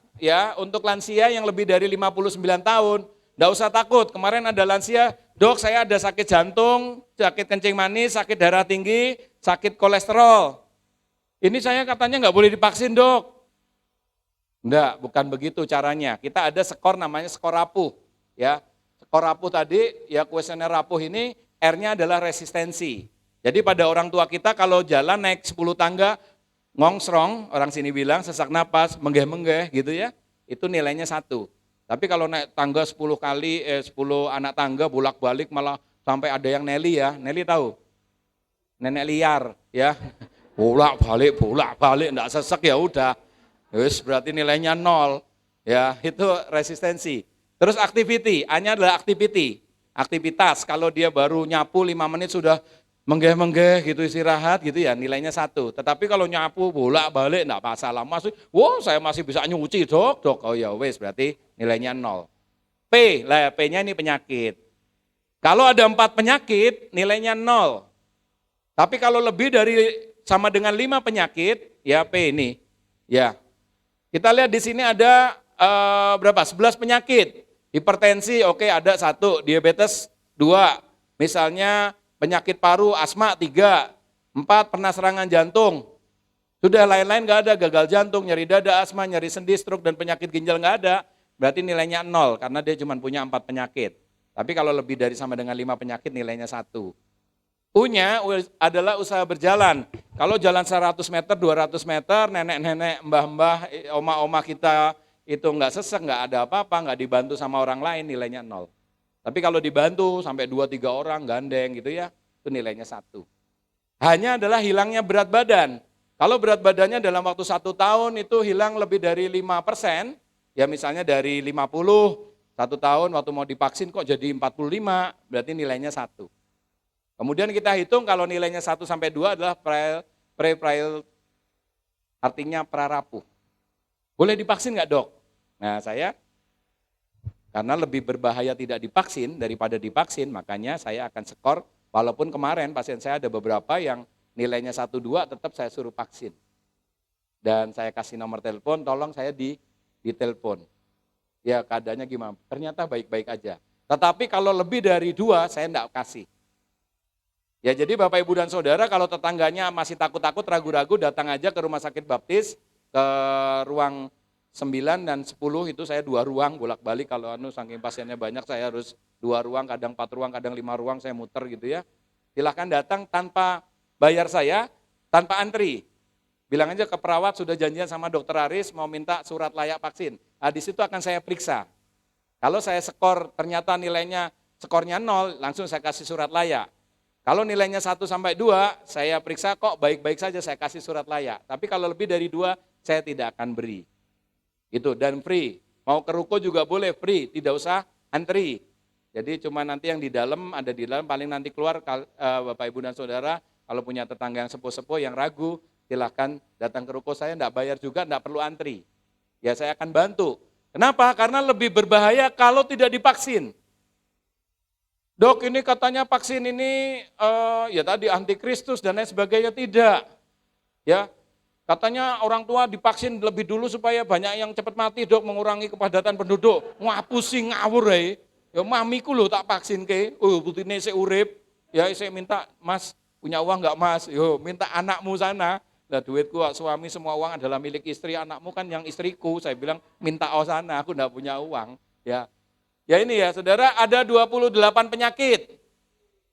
yang lebih dari 59 tahun, enggak usah takut. Kemarin ada lansia, "Dok, saya ada sakit jantung, sakit kencing manis, sakit darah tinggi, sakit kolesterol. Ini saya katanya nggak boleh divaksin, Dok." Enggak, bukan begitu caranya. Kita ada skor namanya skor rapuh, ya. Skor rapuh tadi, ya kuesioner rapuh ini R-nya adalah resistensi. Jadi pada orang tua kita kalau jalan naik 10 tangga, ngongsrong, orang sini bilang sesak napas, menggeh-menggeh gitu ya, itu nilainya 1. Tapi kalau naik tangga 10 kali, 10 anak tangga bolak-balik malah sampai ada yang Nelly ya. Nelly tahu? Nenek liar ya. Bolak-balik, enggak sesek ya udah. Terus berarti nilainya 0. Ya, itu resistensi. Terus activity, A-nya adalah activity. Aktivitas, kalau dia baru nyapu 5 menit sudah menggeh-menggeh gitu istirahat gitu ya, nilainya 1. Tetapi kalau nyapu bolak-balik enggak masalah. Saya masih bisa nyuci, Dok. Oh ya wes, berarti nilainya 0. P-nya ini penyakit. Kalau ada 4 penyakit, nilainya 0. Tapi kalau lebih dari sama dengan 5 penyakit, ya P ini. Ya. Kita lihat di sini ada berapa? 11 penyakit. Hipertensi, oke, ada 1, diabetes 2. Misalnya penyakit paru, asma 3. 4, pernah serangan jantung. Sudah lain-lain enggak ada, gagal jantung, nyeri dada, asma, nyeri sendi, stroke, dan penyakit ginjal enggak ada. Berarti nilainya 0, karena dia cuma punya 4 penyakit. Tapi kalau lebih dari sama dengan 5 penyakit, nilainya 1. U-nya adalah usaha berjalan. Kalau jalan 100 meter, 200 meter, nenek-nenek, mbah-mbah, oma-oma kita itu enggak sesek, enggak ada apa-apa, enggak dibantu sama orang lain, nilainya 0. Tapi kalau dibantu sampai 2-3 orang gandeng gitu ya, itu nilainya 1. Hanya adalah hilangnya berat badan. Kalau berat badannya dalam waktu 1 tahun itu hilang lebih dari 5%, ya misalnya dari 50, 1 tahun waktu mau divaksin kok jadi 45, berarti nilainya 1. Kemudian kita hitung kalau nilainya 1 sampai 2 adalah pre-frail, artinya prarapuh. Boleh divaksin nggak, Dok? Nah, saya karena lebih berbahaya tidak divaksin daripada divaksin, makanya saya akan skor, walaupun kemarin pasien saya ada beberapa yang nilainya 1-2 tetap saya suruh vaksin. Dan saya kasih nomor telepon, tolong saya ditelepon. Ya keadaannya gimana? Ternyata baik-baik aja. Tetapi kalau lebih dari 2 saya enggak kasih. Ya jadi Bapak Ibu dan Saudara kalau tetangganya masih takut-takut, ragu-ragu, datang aja ke Rumah Sakit Baptis, ke ruang 9 dan 10 itu saya 2 ruang bolak-balik, kalau saking pasiennya banyak saya harus 2 ruang, kadang 4 ruang, kadang 5 ruang saya muter gitu ya. Silahkan datang tanpa bayar saya, tanpa antri. Bilang aja ke perawat sudah janjian sama Dokter Aris mau minta surat layak vaksin. Nah, di situ akan saya periksa. Kalau saya skor ternyata nilainya skornya 0, langsung saya kasih surat layak. Kalau nilainya 1 sampai 2, saya periksa kok baik-baik saja saya kasih surat layak. Tapi kalau lebih dari 2, saya tidak akan beri. Itu dan free. Mau ke ruko juga boleh free, tidak usah antri. Jadi cuma nanti yang di dalam, ada di dalam, paling nanti keluar Bapak Ibu dan Saudara, kalau punya tetangga yang sepuh-sepuh yang ragu, silahkan datang ke ruko saya, enggak bayar juga, enggak perlu antri. Ya saya akan bantu. Kenapa? Karena lebih berbahaya kalau tidak divaksin. Dok, ini katanya vaksin ini ya tadi antikristus dan lain sebagainya. Tidak. Ya, katanya orang tua divaksin lebih dulu supaya banyak yang cepat mati, Dok, mengurangi kepadatan penduduk. Wah, pusing ngawur ya. Ya mamiku lho tak vaksin ke. Oh, putine sik urip. Ya saya minta, Mas, punya uang enggak, Mas? Yo, minta anakmu sana. Lah duitku suami semua uang adalah milik istri, anakmu kan yang istriku. Saya bilang minta sana, aku enggak punya uang. Ya. Ya ini ya, Saudara, ada 28 penyakit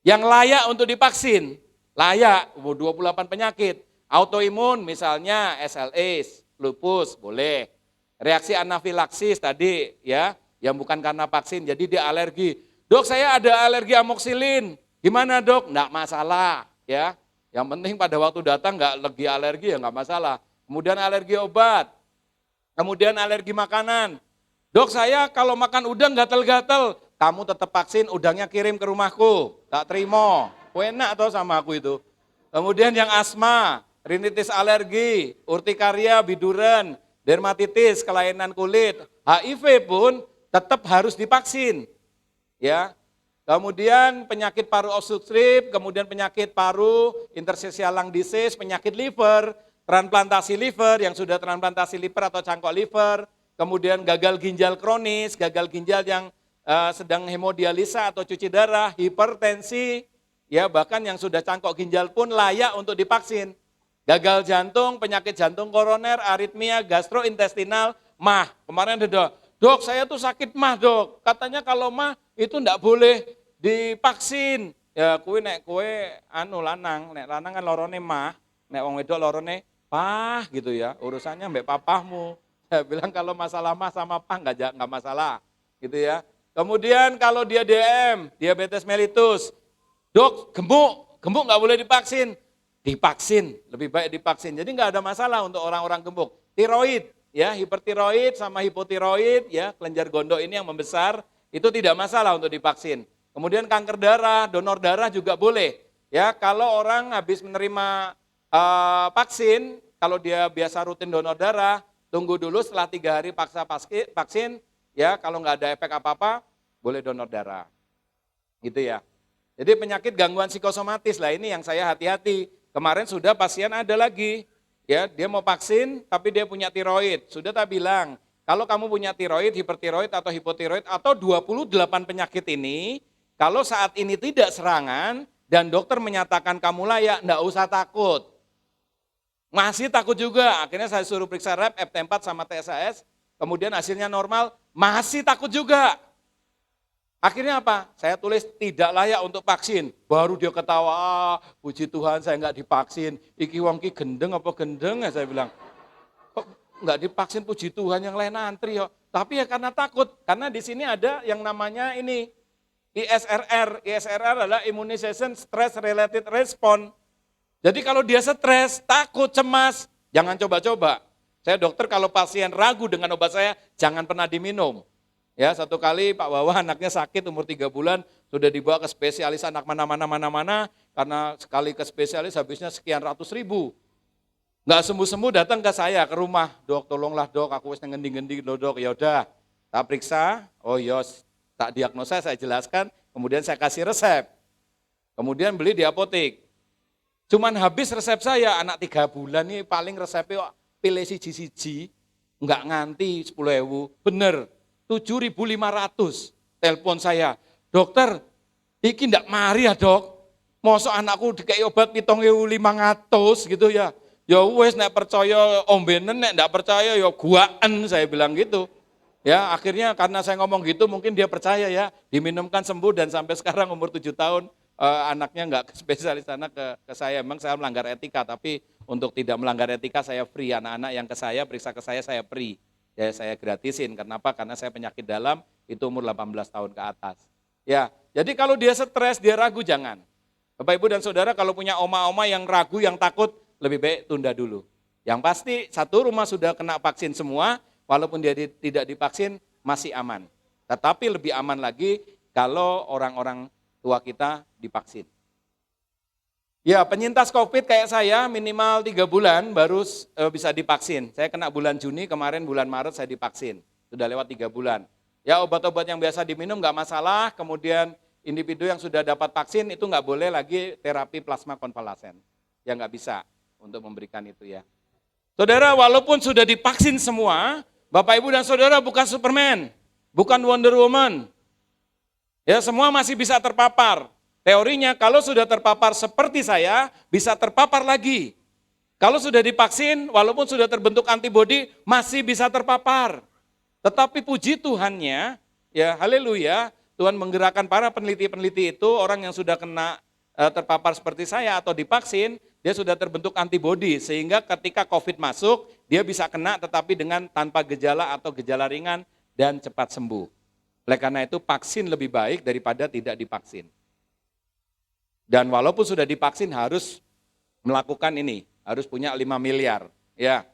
yang layak untuk divaksin. Layak, 28 penyakit. Autoimun misalnya SLS, lupus, boleh. Reaksi anafilaksis tadi ya, yang bukan karena vaksin, jadi dia alergi. Dok, saya ada alergi amoksilin. Gimana, Dok? Enggak masalah ya. Yang penting pada waktu datang enggak lagi alergi ya enggak masalah. Kemudian alergi obat. Kemudian alergi makanan. Dok, saya kalau makan udang gatel-gatel, kamu tetap vaksin, udangnya kirim ke rumahku, tak terima. Enak atau sama aku itu. Kemudian yang asma, rinitis alergi, urtikaria, biduran, dermatitis, kelainan kulit, HIV pun tetap harus divaksin. Ya. Kemudian penyakit paru obstruktif, kemudian penyakit paru, interstitial lung disease, penyakit liver, transplantasi liver yang sudah transplantasi liver atau cangkok liver, kemudian gagal ginjal kronis, gagal ginjal yang sedang hemodialisa atau cuci darah, hipertensi, ya bahkan yang sudah cangkok ginjal pun layak untuk divaksin. Gagal jantung, penyakit jantung koroner, aritmia, gastrointestinal, MAH. Kemarin ada, Dok saya tuh sakit MAH, Dok. Katanya kalau MAH itu enggak boleh divaksin. Ya kue lanang, nek lanang kan lorone MAH, nek wong wedok lorone pah gitu ya. Urusannya mbek papahmu. Saya bilang kalau masalah mah sama pah enggak masalah, gitu ya. Kemudian kalau dia DM, diabetes mellitus, Dok gemuk enggak boleh divaksin, lebih baik divaksin. Jadi enggak ada masalah untuk orang-orang gemuk. Tiroid, ya hipertiroid sama hipotiroid, ya kelenjar gondok ini yang membesar, itu tidak masalah untuk divaksin. Kemudian kanker darah, donor darah juga boleh. Ya kalau orang habis menerima vaksin, kalau dia biasa rutin donor darah, tunggu dulu setelah 3 hari paksa vaksin, ya kalau nggak ada efek apa-apa, boleh donor darah. Gitu ya. Jadi penyakit gangguan psikosomatis lah ini yang saya hati-hati. Kemarin sudah pasien ada lagi, ya dia mau vaksin tapi dia punya tiroid. Sudah tak bilang, kalau kamu punya tiroid, hipertiroid atau hipotiroid atau 28 penyakit ini, kalau saat ini tidak serangan dan dokter menyatakan kamu layak, enggak usah takut. Masih takut juga, akhirnya saya suruh periksa rep, FT4 sama TSHS, kemudian hasilnya normal, masih takut juga. Akhirnya apa? Saya tulis tidak layak untuk vaksin. Baru dia ketawa, puji Tuhan saya enggak divaksin. Iki wong ki gendeng apa gendeng ya saya bilang. Kok enggak divaksin, puji Tuhan, yang lain antri ya. Tapi ya karena takut, karena di sini ada yang namanya ini ISRR. ISRR adalah Immunization Stress Related Response. Jadi kalau dia stres, takut, cemas, jangan coba-coba. Saya dokter kalau pasien ragu dengan obat saya, jangan pernah diminum. Ya, satu kali Pak Wawa anaknya sakit umur 3 bulan, sudah dibawa ke spesialis anak mana-mana, karena sekali ke spesialis habisnya sekian ratus ribu. Enggak sembuh-sembuh datang ke saya, ke rumah, Dok tolonglah Dok, aku wis ngendi-ngendi Dok, ya udah. Tak periksa, oh yos, tak diagnosa saya jelaskan, kemudian saya kasih resep. Kemudian beli di apotek. Cuman habis resep saya, anak 3 bulan ini paling resepnya pilih siji-siji, enggak nganti 10.000, bener, 7.500, telepon saya, dokter, iki enggak mari ya Dok, mosok anakku dikei obat 7.500 gitu ya, ya wes nek percaya ombenen, nek enggak percaya ya guaan, saya bilang gitu. Ya akhirnya karena saya ngomong gitu mungkin dia percaya ya, diminumkan sembuh dan sampai sekarang umur 7 tahun, anaknya enggak ke spesialis anak ke saya. Memang saya melanggar etika, tapi untuk tidak melanggar etika saya free. Anak-anak yang ke saya, periksa ke saya free. Ya saya gratisin. Kenapa? Karena saya penyakit dalam itu umur 18 tahun ke atas. Ya, jadi kalau dia stres, dia ragu, jangan. Bapak Ibu dan Saudara kalau punya oma-oma yang ragu, yang takut, lebih baik tunda dulu. Yang pasti satu rumah sudah kena vaksin semua, walaupun dia tidak divaksin masih aman. Tetapi lebih aman lagi kalau orang-orang tua kita divaksin. Ya, penyintas COVID kayak saya minimal 3 bulan baru bisa divaksin. Saya kena bulan Juni, kemarin bulan Maret saya divaksin. Sudah lewat 3 bulan. Ya, obat-obat yang biasa diminum nggak masalah, kemudian individu yang sudah dapat vaksin itu nggak boleh lagi terapi plasma konvalesen. Ya nggak bisa untuk memberikan itu ya. Saudara, walaupun sudah divaksin semua, Bapak Ibu dan Saudara bukan Superman, bukan Wonder Woman. Ya, semua masih bisa terpapar. Teorinya kalau sudah terpapar seperti saya, bisa terpapar lagi. Kalau sudah divaksin, walaupun sudah terbentuk antibodi, masih bisa terpapar. Tetapi puji Tuhannya, ya haleluya, Tuhan menggerakkan para peneliti-peneliti itu, orang yang sudah kena terpapar seperti saya atau divaksin, dia sudah terbentuk antibodi. Sehingga ketika COVID masuk, dia bisa kena tetapi dengan tanpa gejala atau gejala ringan dan cepat sembuh. Oleh karena itu vaksin lebih baik daripada tidak divaksin. Dan walaupun sudah divaksin harus melakukan ini, harus punya 5 miliar. Ya,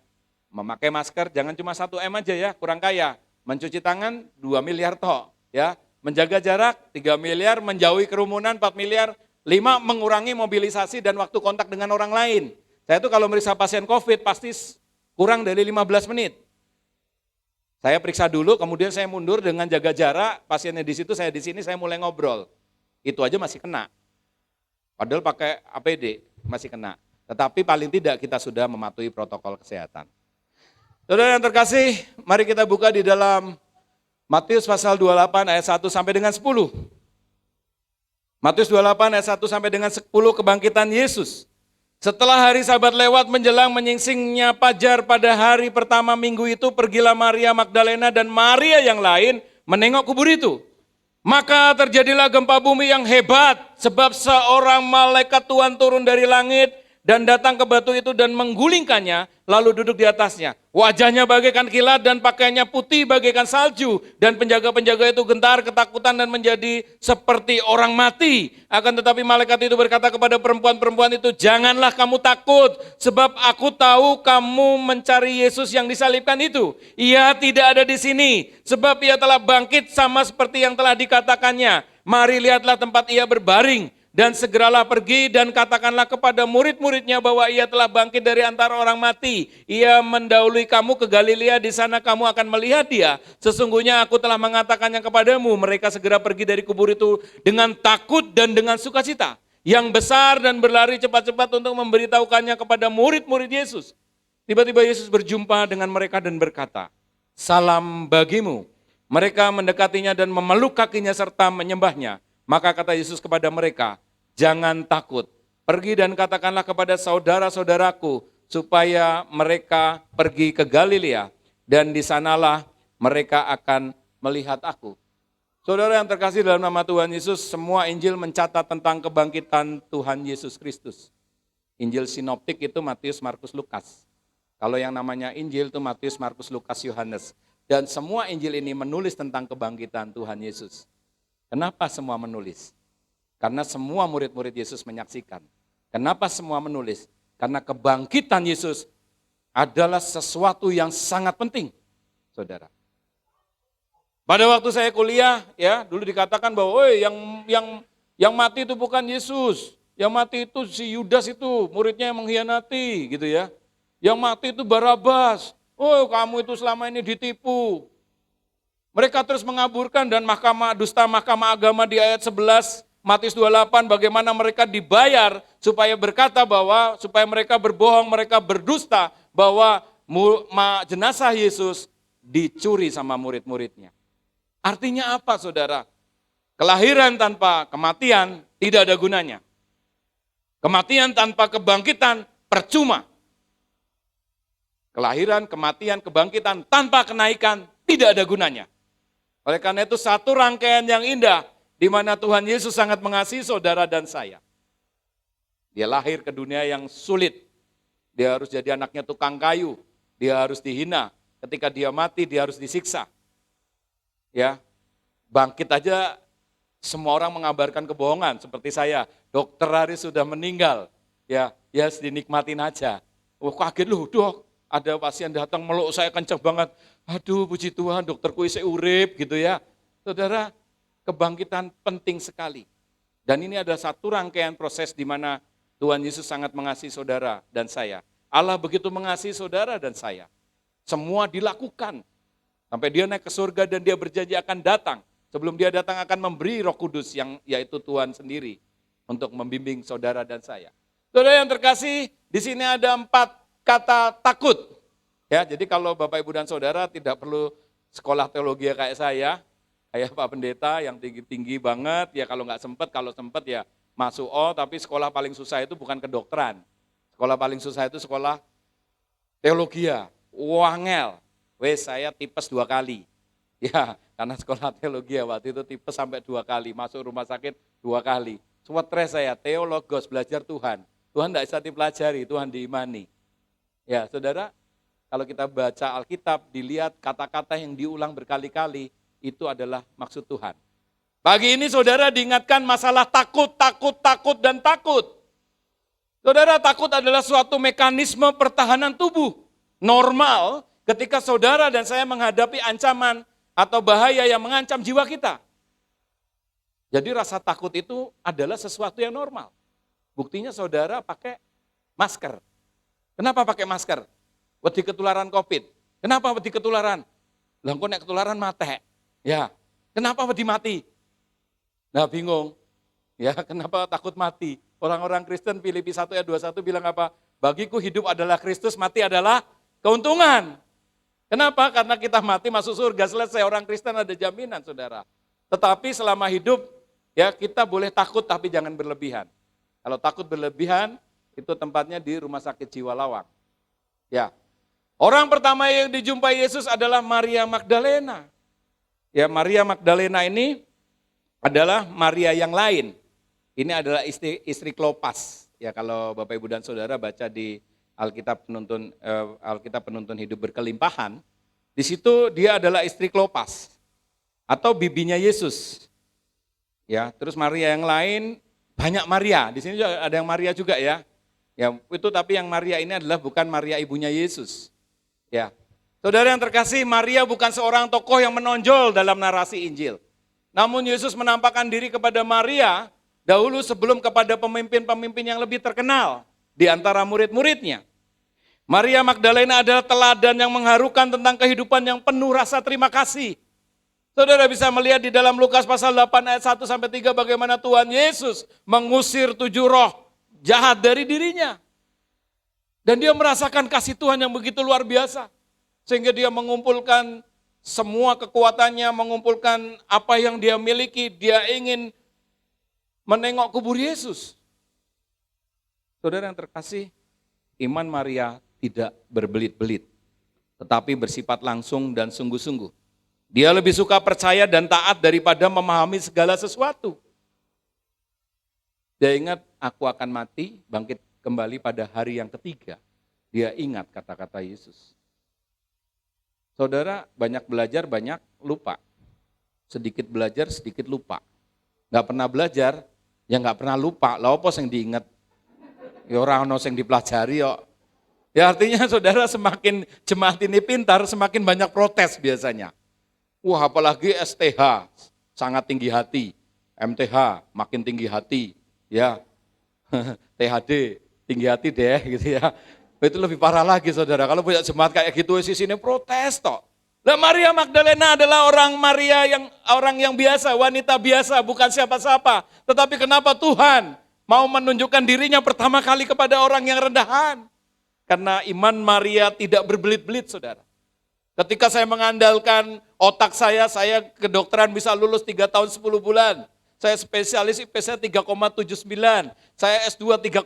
memakai masker jangan cuma 1 M aja ya, kurang kaya. Mencuci tangan 2 miliar toh, ya. Menjaga jarak 3 miliar, menjauhi kerumunan 4 miliar, 5 mengurangi mobilisasi dan waktu kontak dengan orang lain. Saya tuh kalau meriksa pasien COVID pasti kurang dari 15 menit. Saya periksa dulu, kemudian saya mundur dengan jaga jarak, pasiennya di situ, saya di sini, saya mulai ngobrol. Itu aja masih kena. Padahal pakai APD masih kena. Tetapi paling tidak kita sudah mematuhi protokol kesehatan. Saudara yang terkasih, mari kita buka di dalam Matius pasal 28 ayat 1 sampai dengan 10. Matius 28 ayat 1 sampai dengan 10 kebangkitan Yesus. Setelah hari Sabat lewat menjelang menyingsingnya fajar pada hari pertama minggu itu, pergilah Maria Magdalena dan Maria yang lain menengok kubur itu. Maka terjadilah gempa bumi yang hebat, sebab seorang malaikat Tuhan turun dari langit dan datang ke batu itu dan menggulingkannya, lalu duduk di atasnya. Wajahnya bagaikan kilat dan pakaiannya putih bagaikan salju, dan penjaga-penjaga itu gentar ketakutan dan menjadi seperti orang mati. Akan tetapi malaikat itu berkata kepada perempuan-perempuan itu, janganlah kamu takut, sebab aku tahu kamu mencari Yesus yang disalibkan itu. Ia tidak ada di sini, sebab ia telah bangkit sama seperti yang telah dikatakannya. Mari lihatlah tempat ia berbaring. Dan segeralah pergi dan katakanlah kepada murid-muridnya bahwa ia telah bangkit dari antara orang mati. Ia mendahului kamu ke Galilea, di sana kamu akan melihat dia. Sesungguhnya aku telah mengatakannya kepadamu. Mereka segera pergi dari kubur itu dengan takut dan dengan sukacita yang besar dan berlari cepat-cepat untuk memberitahukannya kepada murid-murid Yesus. Tiba-tiba Yesus berjumpa dengan mereka dan berkata, salam bagimu. Mereka mendekatinya dan memeluk kakinya serta menyembahnya. Maka kata Yesus kepada mereka, jangan takut, pergi dan katakanlah kepada saudara-saudaraku, supaya mereka pergi ke Galilea, dan di sanalah mereka akan melihat aku. Saudara yang terkasih dalam nama Tuhan Yesus, semua Injil mencatat tentang kebangkitan Tuhan Yesus Kristus. Injil sinoptik itu Matius, Markus, Lukas. Kalau yang namanya Injil itu Matius, Markus, Lukas, Yohanes. Dan semua Injil ini menulis tentang kebangkitan Tuhan Yesus. Kenapa semua menulis? Karena semua murid-murid Yesus menyaksikan. Kenapa semua menulis? Karena kebangkitan Yesus adalah sesuatu yang sangat penting, saudara. Pada waktu saya kuliah, ya dulu dikatakan bahwa yang mati itu bukan Yesus, yang mati itu si Yudas itu, muridnya yang mengkhianati, gitu ya. Yang mati itu Barabas. Oh, kamu itu selama ini ditipu. Mereka terus mengaburkan dan mahkamah agama di ayat 11 Matius 28 bagaimana mereka dibayar supaya berkata bahwa supaya mereka berbohong, mereka berdusta bahwa jenazah Yesus dicuri sama murid-muridnya. Artinya apa saudara? Kelahiran tanpa kematian tidak ada gunanya. Kematian tanpa kebangkitan percuma. Kelahiran, kematian, kebangkitan tanpa kenaikan tidak ada gunanya. Oleh karena itu satu rangkaian yang indah di mana Tuhan Yesus sangat mengasihi saudara dan saya. Dia lahir ke dunia yang sulit. Dia harus jadi anaknya tukang kayu. Dia harus dihina. Ketika dia mati dia harus disiksa. Ya, bangkit aja semua orang mengabarkan kebohongan seperti saya. Dokter Haris sudah meninggal. Ya dinikmatin aja. Oh kaget loh dok. Ada pasien datang meluk saya kenceng banget. Aduh puji Tuhan dokterku isih urip gitu ya. Saudara, kebangkitan penting sekali. Dan ini adalah satu rangkaian proses di mana Tuhan Yesus sangat mengasihi saudara dan saya. Allah begitu mengasihi saudara dan saya. Semua dilakukan. Sampai dia naik ke surga dan dia berjanji akan datang. Sebelum dia datang akan memberi Roh Kudus yang yaitu Tuhan sendiri untuk membimbing saudara dan saya. Saudara yang terkasih, di sini ada 4 kata takut. Ya, jadi kalau Bapak Ibu dan Saudara tidak perlu sekolah teologi kayak saya, kayak Pak Pendeta yang tinggi-tinggi banget, ya kalau nggak sempat, kalau sempat ya masuk tapi sekolah paling susah itu bukan kedokteran. Sekolah paling susah itu sekolah teologi. Wangel. Wes saya tipes 2 kali. Ya, karena sekolah teologi waktu itu tipes sampai 2 kali, masuk rumah sakit 2 kali. Stres saya, teologos, belajar Tuhan. Tuhan tidak bisa dipelajari, Tuhan diimani. Ya, saudara, kalau kita baca Alkitab, dilihat kata-kata yang diulang berkali-kali, itu adalah maksud Tuhan. Pagi ini saudara diingatkan masalah takut, takut, takut, dan takut. Saudara, takut adalah suatu mekanisme pertahanan tubuh. Normal ketika saudara dan saya menghadapi ancaman atau bahaya yang mengancam jiwa kita. Jadi rasa takut itu adalah sesuatu yang normal. Buktinya saudara pakai masker. Kenapa pakai masker? Wedi ketularan COVID. Kenapa wedi ketularan? Lah kok nek ketularan mate. Ya, kenapa wedi mati? Nah bingung. Ya, kenapa takut mati? Orang-orang Kristen Filipi 1 ayat 21 bilang apa? Bagiku hidup adalah Kristus, mati adalah keuntungan. Kenapa? Karena kita mati masuk surga, selesai. Orang Kristen ada jaminan, saudara. Tetapi selama hidup, ya kita boleh takut tapi jangan berlebihan. Kalau takut berlebihan, itu tempatnya di rumah sakit jiwa lawang. Ya. Orang pertama yang dijumpai Yesus adalah Maria Magdalena. Ya, Maria Magdalena ini adalah Maria yang lain. Ini adalah istri Klopas. Ya, kalau Bapak Ibu dan Saudara baca di Alkitab penuntun hidup berkelimpahan, di situ dia adalah istri Klopas atau bibinya Yesus. Ya, terus Maria yang lain banyak Maria. Di sini juga ada yang Maria juga ya. Ya, itu tapi yang Maria ini adalah bukan Maria ibunya Yesus. Ya. Saudara yang terkasih, Maria bukan seorang tokoh yang menonjol dalam narasi Injil. Namun Yesus menampakkan diri kepada Maria dahulu sebelum kepada pemimpin-pemimpin yang lebih terkenal di antara murid-muridnya. Maria Magdalena adalah teladan yang mengharukan tentang kehidupan yang penuh rasa terima kasih. Saudara bisa melihat di dalam Lukas pasal 8 ayat 1 sampai 3 bagaimana Tuhan Yesus mengusir 7 roh jahat dari dirinya. Dan dia merasakan kasih Tuhan yang begitu luar biasa. Sehingga dia mengumpulkan semua kekuatannya, mengumpulkan apa yang dia miliki, dia ingin menengok kubur Yesus. Saudara yang terkasih, iman Maria tidak berbelit-belit, tetapi bersifat langsung dan sungguh-sungguh. Dia lebih suka percaya dan taat daripada memahami segala sesuatu. Dia ingat, aku akan mati, bangkit kembali pada hari yang ketiga. Dia ingat kata-kata Yesus. Saudara, banyak belajar, banyak lupa. Sedikit belajar, sedikit lupa. Gak pernah belajar, ya gak pernah lupa. Lah apa yang diingat? Ya orang yang dipelajari kok. Ya artinya saudara semakin jemaat ini pintar, semakin banyak protes biasanya. Wah apalagi STH, sangat tinggi hati. MTH, makin tinggi hati. Ya, THD, tinggi hati deh gitu ya. Itu lebih parah lagi saudara, kalau punya jemaat kayak gitu, sini protes toh. Nah Maria Magdalena adalah orang yang biasa, wanita biasa, bukan siapa-siapa. Tetapi kenapa Tuhan mau menunjukkan dirinya pertama kali kepada orang yang rendahan? Karena iman Maria tidak berbelit-belit saudara. Ketika saya mengandalkan otak saya kedokteran bisa lulus 3 tahun 10 bulan. Saya spesialis IPS 3,79, saya S2 3,92.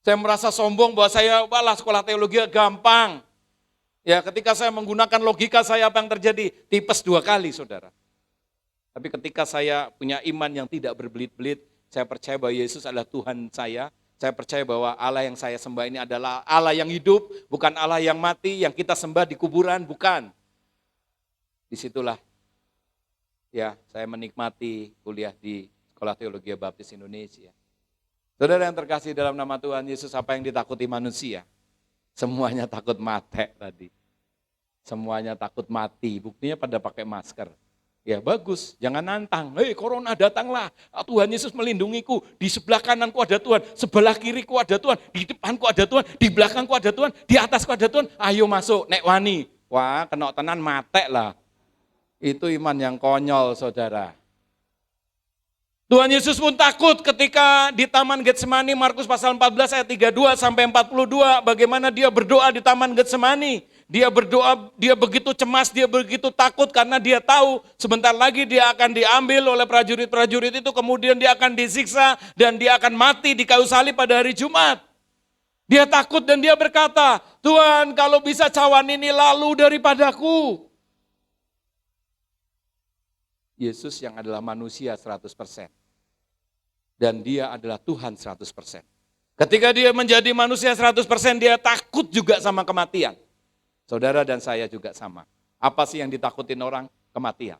Saya merasa sombong bahwa walah sekolah teologi gampang. Ya ketika saya menggunakan logika saya apa yang terjadi? Tipes 2 kali saudara. Tapi ketika saya punya iman yang tidak berbelit-belit, saya percaya bahwa Yesus adalah Tuhan saya percaya bahwa Allah yang saya sembah ini adalah Allah yang hidup, bukan Allah yang mati, yang kita sembah di kuburan, bukan. Disitulah ya saya menikmati kuliah di Sekolah Teologi Baptis Indonesia. Saudara yang terkasih dalam nama Tuhan Yesus, apa yang ditakuti manusia? Semuanya takut mati tadi. Semuanya takut mati, buktinya pada pakai masker. Ya bagus, jangan nantang. Hei corona datanglah, Tuhan Yesus melindungiku. Di sebelah kananku ada Tuhan, sebelah kiriku ada Tuhan, di depanku ada Tuhan, di belakangku ada Tuhan, di atasku ada Tuhan. Ayo masuk, nek wani. Wah kena tenan mate lah. Itu iman yang konyol, saudara. Tuhan Yesus pun takut ketika di Taman Getsemani, Markus pasal 14 ayat 32 sampai 42, bagaimana dia berdoa di Taman Getsemani. Dia berdoa, dia begitu cemas, dia begitu takut karena dia tahu sebentar lagi dia akan diambil oleh prajurit-prajurit itu, kemudian dia akan disiksa dan dia akan mati di kayu salib pada hari Jumat. Dia takut dan dia berkata, Tuhan kalau bisa cawan ini lalu daripadaku. Yesus yang adalah manusia 100%. Dan dia adalah Tuhan 100%. Ketika dia menjadi manusia 100%, dia takut juga sama kematian. Saudara dan saya juga sama. Apa sih yang ditakutin orang? Kematian.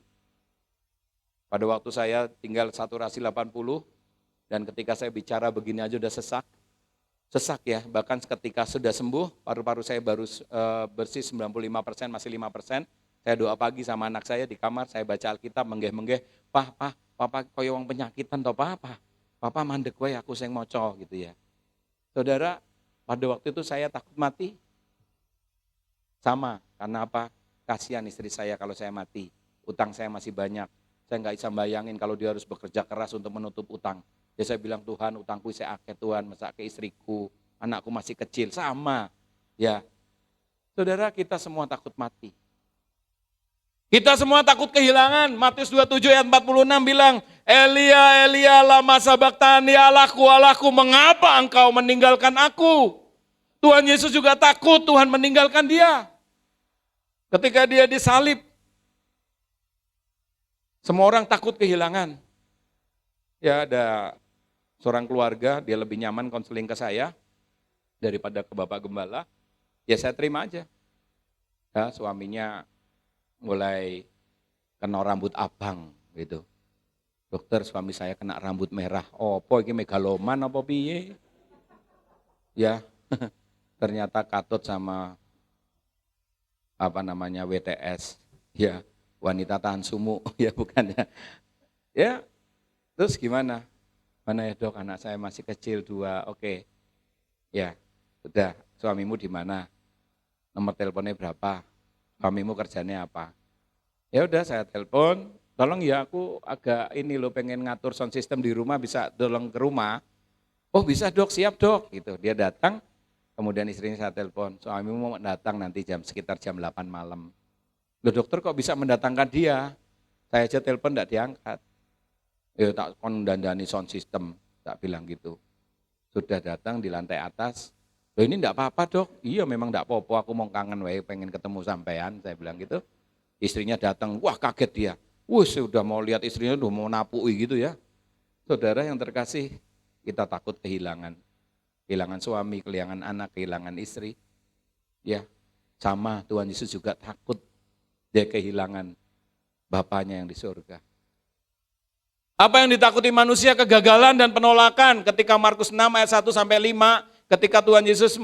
Pada waktu saya tinggal saturasi 80, dan ketika saya bicara begini aja udah sesak. Sesak ya, bahkan ketika sudah sembuh, paru-paru saya baru bersih 95%, masih 5%. Saya doa pagi sama anak saya di kamar, saya baca Alkitab, menggeh-menggeh, Papa koyo wong penyakitan toh Papa mandek wae aku sing maca gitu ya. Saudara, pada waktu itu saya takut mati. Sama, karena apa? Kasihan istri saya kalau saya mati. Utang saya masih banyak. Saya nggak bisa bayangin kalau dia harus bekerja keras untuk menutup utang. Ya saya bilang, Tuhan utangku saya akeh Tuhan, masa ke istriku, anakku masih kecil, sama. Ya, saudara kita semua takut mati. Kita semua takut kehilangan. Matius 27 ayat 46 bilang, Elia, Elia, lama sabaktani, Allahku, mengapa engkau meninggalkan aku? Tuhan Yesus juga takut Tuhan meninggalkan dia. Ketika dia disalib, semua orang takut kehilangan. Ya ada seorang keluarga, dia lebih nyaman konseling ke saya daripada ke Bapak Gembala. Ya saya terima aja. Ya, suaminya mulai kena rambut abang gitu. Dokter, suami saya kena rambut merah. Oh, apa ini megaloman apa piye? Ya, ternyata katut sama WTS. Ya, wanita tahan sumuk. Ya bukan ya. Ya, terus gimana? Mana ya dok, anak saya masih kecil 2. Oke. Ya, sudah. Suamimu di mana? Nomor teleponnya berapa? Suamimu kerjanya apa? Ya udah saya telepon, tolong ya aku agak ini loh pengen ngatur sound system di rumah, bisa tolong ke rumah. Oh bisa dok, siap dok. Gitu. Dia datang, kemudian istrinya saya telepon, suamimu mau datang nanti sekitar jam 8 malam. Loh dokter kok bisa mendatangkan dia? Saya aja telepon enggak diangkat. Ya tak kondandani sound system, tak bilang gitu. Sudah datang di lantai atas. Loh ini enggak apa-apa dok. Iya memang enggak apa-apa, aku mau kangen wae pengen ketemu sampean, saya bilang gitu. Istrinya datang, wah kaget dia. Wah sudah mau lihat istrinya, udah mau napui gitu ya. Saudara yang terkasih, kita takut kehilangan. Kehilangan suami, kehilangan anak, kehilangan istri. Ya, sama Tuhan Yesus juga takut dia kehilangan Bapaknya yang di surga. Apa yang ditakuti manusia? Kegagalan dan penolakan. Ketika Markus 6 ayat 1 sampai 5, ketika Tuhan Yesus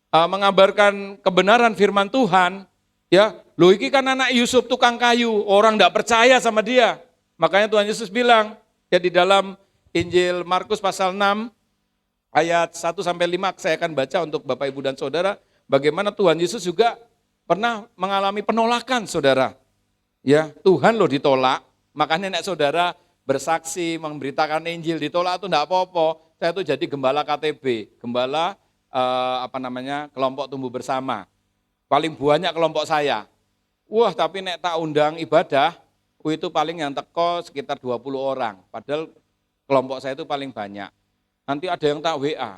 mengabarkan kebenaran firman Tuhan, ya, loh iki kan anak Yusuf tukang kayu, orang enggak percaya sama dia. Makanya Tuhan Yesus bilang, ya di dalam Injil Markus pasal 6 ayat 1 sampai 5 saya akan baca untuk Bapak Ibu dan Saudara, bagaimana Tuhan Yesus juga pernah mengalami penolakan, Saudara. Ya, Tuhan loh ditolak, makanya nek Saudara bersaksi memberitakan Injil ditolak itu enggak apa-apa. Saya tuh jadi gembala KTB, gembala kelompok tumbuh bersama. Paling banyak kelompok saya. Wah, tapi nek tak undang ibadah, itu paling yang teko sekitar 20 orang. Padahal kelompok saya itu paling banyak. Nanti ada yang tak WA.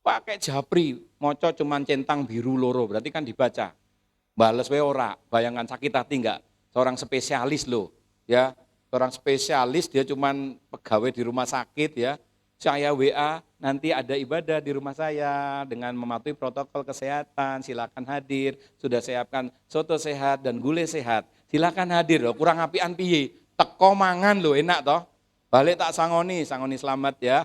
Pakai japri, moco cuman centang biru loro, berarti kan dibaca. Bales we ora, bayangkan sakit hati enggak? Seorang spesialis loh, ya. Seorang spesialis dia cuman pegawai di rumah sakit ya. Saya WA, nanti ada ibadah di rumah saya dengan mematuhi protokol kesehatan, silakan hadir. Sudah siapkan soto sehat dan gulai sehat. Silakan hadir loh, kurang apian piye. Teko mangan loh, enak toh. Balik tak sangoni selamat ya.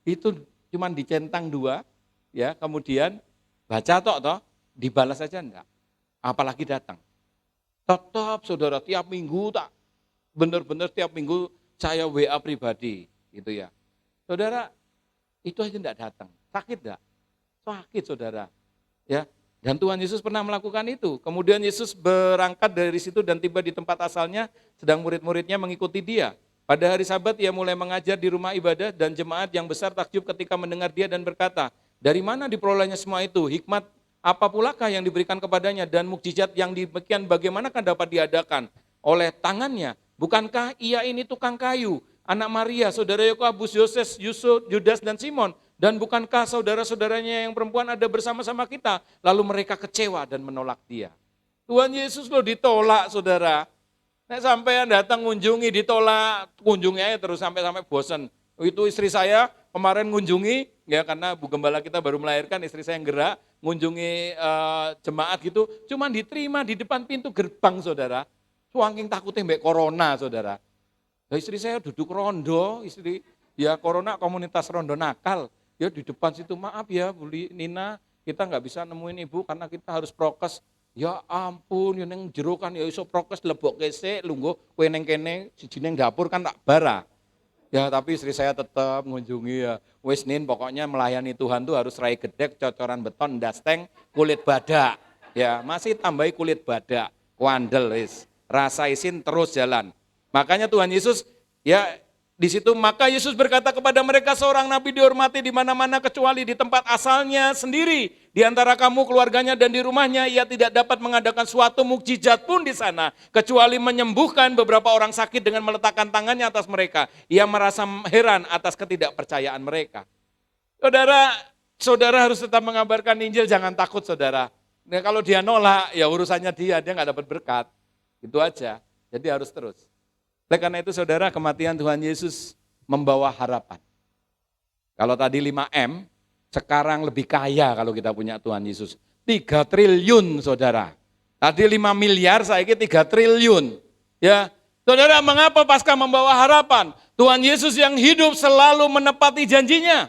Itu cuman dicentang 2 ya, kemudian baca toh, dibalas saja enggak. Apalagi datang. Tetap Saudara tiap minggu tak benar-benar tiap minggu saya WA pribadi gitu ya. Saudara, itu aja enggak datang. Sakit enggak? Sakit Saudara. Ya, Dan Tuhan Yesus pernah melakukan itu. Kemudian Yesus berangkat dari situ dan tiba di tempat asalnya, sedang murid-muridnya mengikuti dia. Pada hari Sabat ia mulai mengajar di rumah ibadah dan jemaat yang besar takjub ketika mendengar dia dan berkata, dari mana diperolehnya semua itu? Hikmat apa pulakah yang diberikan kepadanya dan mukjizat yang demikian bagaimanakah dapat diadakan oleh tangannya? Bukankah ia ini tukang kayu, anak Maria, saudara Yakobus, Yoses, Yusuf, Yudas dan Simon? Dan bukankah saudara-saudaranya yang perempuan ada bersama-sama kita? Lalu mereka kecewa dan menolak dia. Tuhan Yesus loh ditolak, saudara. Nek sampean datang ngunjungi ditolak, kunjungi aja terus sampai bosan. Itu istri saya kemarin ngunjungi, ya karena Bu Gembala kita baru melahirkan, istri saya yang gerak, ngunjungi jemaat gitu, cuman diterima di depan pintu gerbang, saudara. Suangking takutnya mbak corona, saudara. Nah, istri saya duduk rondo, ya corona komunitas rondo nakal. Ya di depan situ, maaf ya Bu Nina, kita nggak bisa nemuin ibu karena kita harus prokes. Ya ampun, yang jero kan ya iso prokes lebok kese, lungguh kue neng kene, siji neng dapur kan tak bara. Ya tapi istri saya tetap mengunjungi ya. Wes nin pokoknya melayani Tuhan tuh harus rai gedek, cocoran beton, dasteng, kulit badak. Ya masih tambahi kulit badak, wandel wis. Rasa isin terus jalan. Makanya Tuhan Yesus ya di situ, maka Yesus berkata kepada mereka, seorang nabi dihormati di mana-mana kecuali di tempat asalnya sendiri. Di antara kamu, keluarganya dan di rumahnya, ia tidak dapat mengadakan suatu mukjizat pun di sana. Kecuali menyembuhkan beberapa orang sakit dengan meletakkan tangannya atas mereka. Ia merasa heran atas ketidakpercayaan mereka. Saudara harus tetap mengabarkan Injil, jangan takut saudara. Nah, kalau dia nolak, ya urusannya dia nggak dapat berkat. Itu aja, jadi harus terus. Oleh karena itu saudara, kematian Tuhan Yesus membawa harapan. Kalau tadi 5M, sekarang lebih kaya kalau kita punya Tuhan Yesus. 3 triliun saudara. Tadi 5 miliar, saya ini 3 triliun. Ya, saudara, mengapa Paskah membawa harapan? Tuhan Yesus yang hidup selalu menepati janjinya.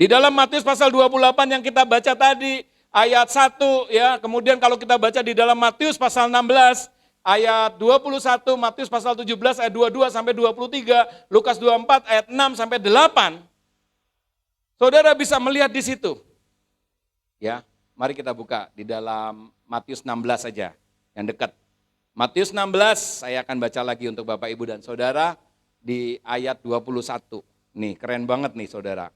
Di dalam Matius pasal 28 yang kita baca tadi, ayat 1, ya, kemudian kalau kita baca di dalam Matius pasal 16, ayat 21, Matius pasal 17 ayat 22 sampai 23, Lukas 24 ayat 6 sampai 8. Saudara bisa melihat di situ. Ya, mari kita buka di dalam Matius 16 saja yang dekat. Matius 16 saya akan baca lagi untuk Bapak Ibu dan Saudara di ayat 21. Nih, keren banget nih Saudara.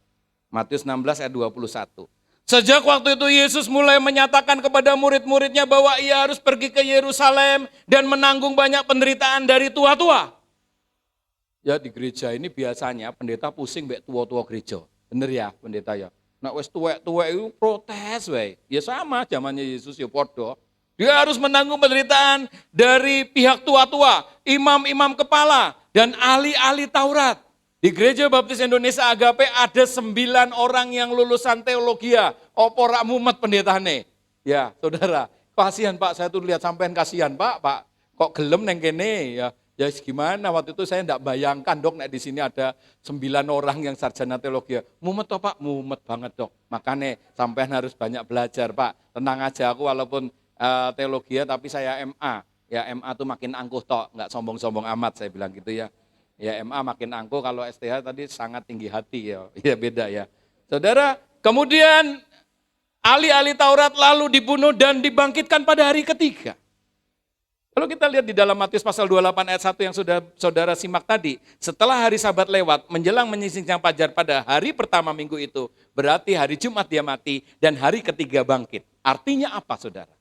Matius 16 ayat 21. Sejak waktu itu Yesus mulai menyatakan kepada murid-muridnya bahwa ia harus pergi ke Yerusalem dan menanggung banyak penderitaan dari tua-tua. Ya di gereja ini biasanya pendeta pusing mbek tua-tua gereja. Bener ya pendeta ya. Nah wes tua-tua itu protes we. Ya sama zamannya Yesus ya podo. Dia harus menanggung penderitaan dari pihak tua-tua, imam-imam kepala dan ahli-ahli Taurat. Di Gereja Baptis Indonesia Agape ada 9 orang yang lulusan teologi. Opo rak mumet pendetane. Ya, saudara, kasihan Pak, saya tuh lihat sampean kasihan Pak, kok gelem neng kene ya. Ya gimana waktu itu saya enggak bayangkan dok nek di sini ada 9 orang yang sarjana teologi. Mumet toh Pak, mumet banget dok. Makanya sampean harus banyak belajar Pak. Tenang aja aku walaupun teologi tapi saya MA. Ya MA tuh makin angkuh tok, enggak sombong-sombong amat saya bilang gitu ya. Ya MA makin angkuh, kalau STH tadi sangat tinggi hati ya. Ya beda ya. Saudara, kemudian ahli-ahli Taurat lalu dibunuh dan dibangkitkan pada hari ketiga. Kalau kita lihat di dalam Matius pasal 28 ayat 1 yang sudah saudara simak tadi, setelah hari Sabat lewat, menjelang menyingsing fajar pada hari pertama minggu itu, berarti hari Jumat dia mati dan hari ketiga bangkit. Artinya apa saudara?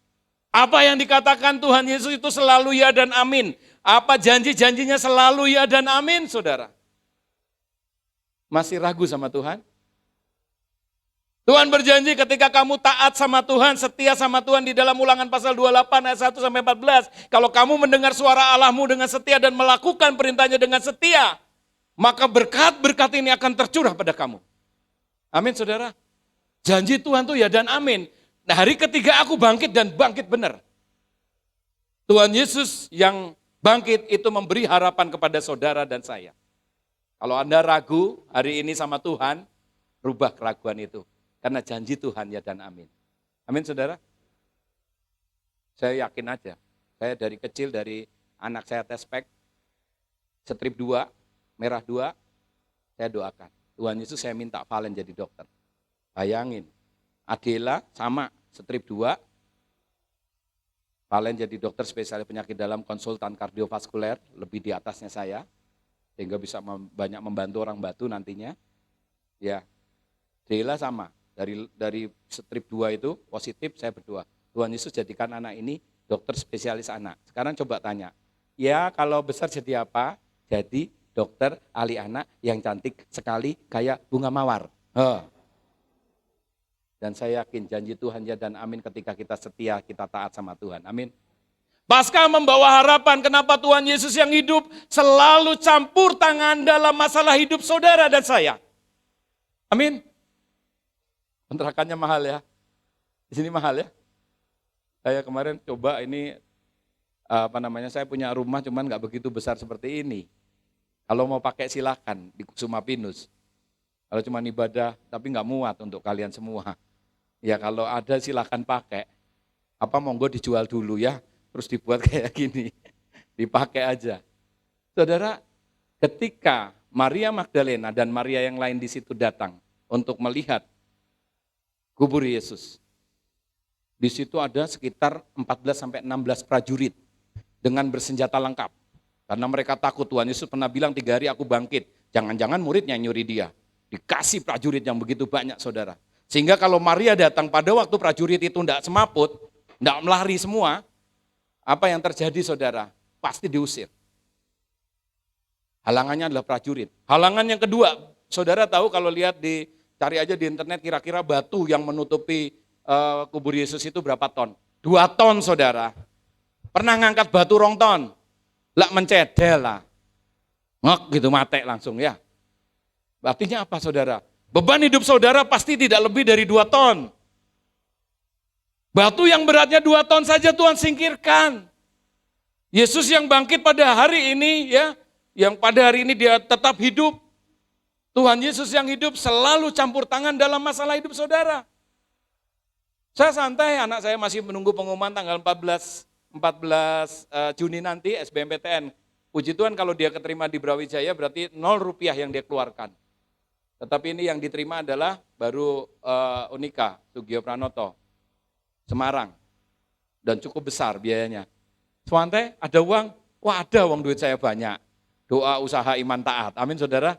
Apa yang dikatakan Tuhan Yesus itu selalu ya dan amin. Apa janji-janjinya selalu ya dan amin, saudara? Masih ragu sama Tuhan? Tuhan berjanji ketika kamu taat sama Tuhan, setia sama Tuhan di dalam Ulangan pasal 28 ayat 1 sampai 14. Kalau kamu mendengar suara Allahmu dengan setia dan melakukan perintahnya dengan setia, maka berkat-berkat ini akan tercurah pada kamu. Amin, saudara? Janji Tuhan tuh ya dan amin. Nah, hari ketiga aku bangkit dan bangkit benar. Tuhan Yesus yang bangkit itu memberi harapan kepada saudara dan saya. Kalau Anda ragu hari ini sama Tuhan, rubah keraguan itu. Karena janji Tuhan ya dan amin. Amin saudara? Saya yakin aja. Saya dari kecil, dari anak saya tes pack, strip 2, merah 2, saya doakan. Tuhan Yesus saya minta Valen jadi dokter. Bayangin, Adela sama strip 2, Valen jadi dokter spesialis penyakit dalam, konsultan kardiovaskuler, lebih di atasnya saya, sehingga bisa banyak membantu orang Batu nantinya. Ya, Dela sama, dari strip 2 itu positif, saya berdoa, Tuhan Yesus jadikan anak ini dokter spesialis anak. Sekarang coba tanya, ya kalau besar jadi apa? Jadi dokter ahli anak yang cantik sekali kayak bunga mawar. Dan saya yakin janji Tuhan ya dan amin ketika kita setia, kita taat sama Tuhan. Amin. Paskah membawa harapan kenapa Tuhan Yesus yang hidup selalu campur tangan dalam masalah hidup saudara dan saya. Amin. Kontrakannya mahal ya. Di sini mahal ya. Saya kemarin coba ini saya punya rumah cuman nggak begitu besar seperti ini. Kalau mau pakai silakan di Kusuma Pinus. Kalau cuma ibadah tapi nggak muat untuk kalian semua. Ya kalau ada silakan pakai. Apa monggo dijual dulu ya. Terus dibuat kayak gini, dipakai aja. Saudara, ketika Maria Magdalena dan Maria yang lain di situ datang untuk melihat kubur Yesus, di situ ada sekitar 14-16 prajurit dengan bersenjata lengkap. Karena mereka takut, Tuhan Yesus pernah bilang 3 hari aku bangkit. Jangan-jangan muridnya nyuri dia. Dikasih prajurit yang begitu banyak, saudara. Sehingga kalau Maria datang pada waktu prajurit itu tidak semaput, tidak melari semua, apa yang terjadi saudara? Pasti diusir. Halangannya adalah prajurit. Halangan yang kedua, saudara tahu kalau lihat cari aja di internet kira-kira batu yang menutupi kubur Yesus itu berapa ton? 2 ton saudara. Pernah ngangkat batu 2 ton? Lah mencedel lah. Ngek gitu mate langsung ya. Artinya apa saudara? Beban hidup saudara pasti tidak lebih dari 2 ton. Batu yang beratnya 2 ton saja Tuhan singkirkan. Yesus yang bangkit pada hari ini ya, yang pada hari ini dia tetap hidup. Tuhan Yesus yang hidup selalu campur tangan dalam masalah hidup saudara. Saya santai, anak saya masih menunggu pengumuman tanggal 14 Juni nanti SBMPTN. Puji Tuhan kalau dia keterima di Brawijaya berarti 0 rupiah yang dia keluarkan. Tetapi ini yang diterima adalah baru Unika, Sugio Pranoto. Semarang, dan cukup besar biayanya. Swante, ada uang? Wah ada uang, duit saya banyak. Doa, usaha, iman, taat. Amin saudara.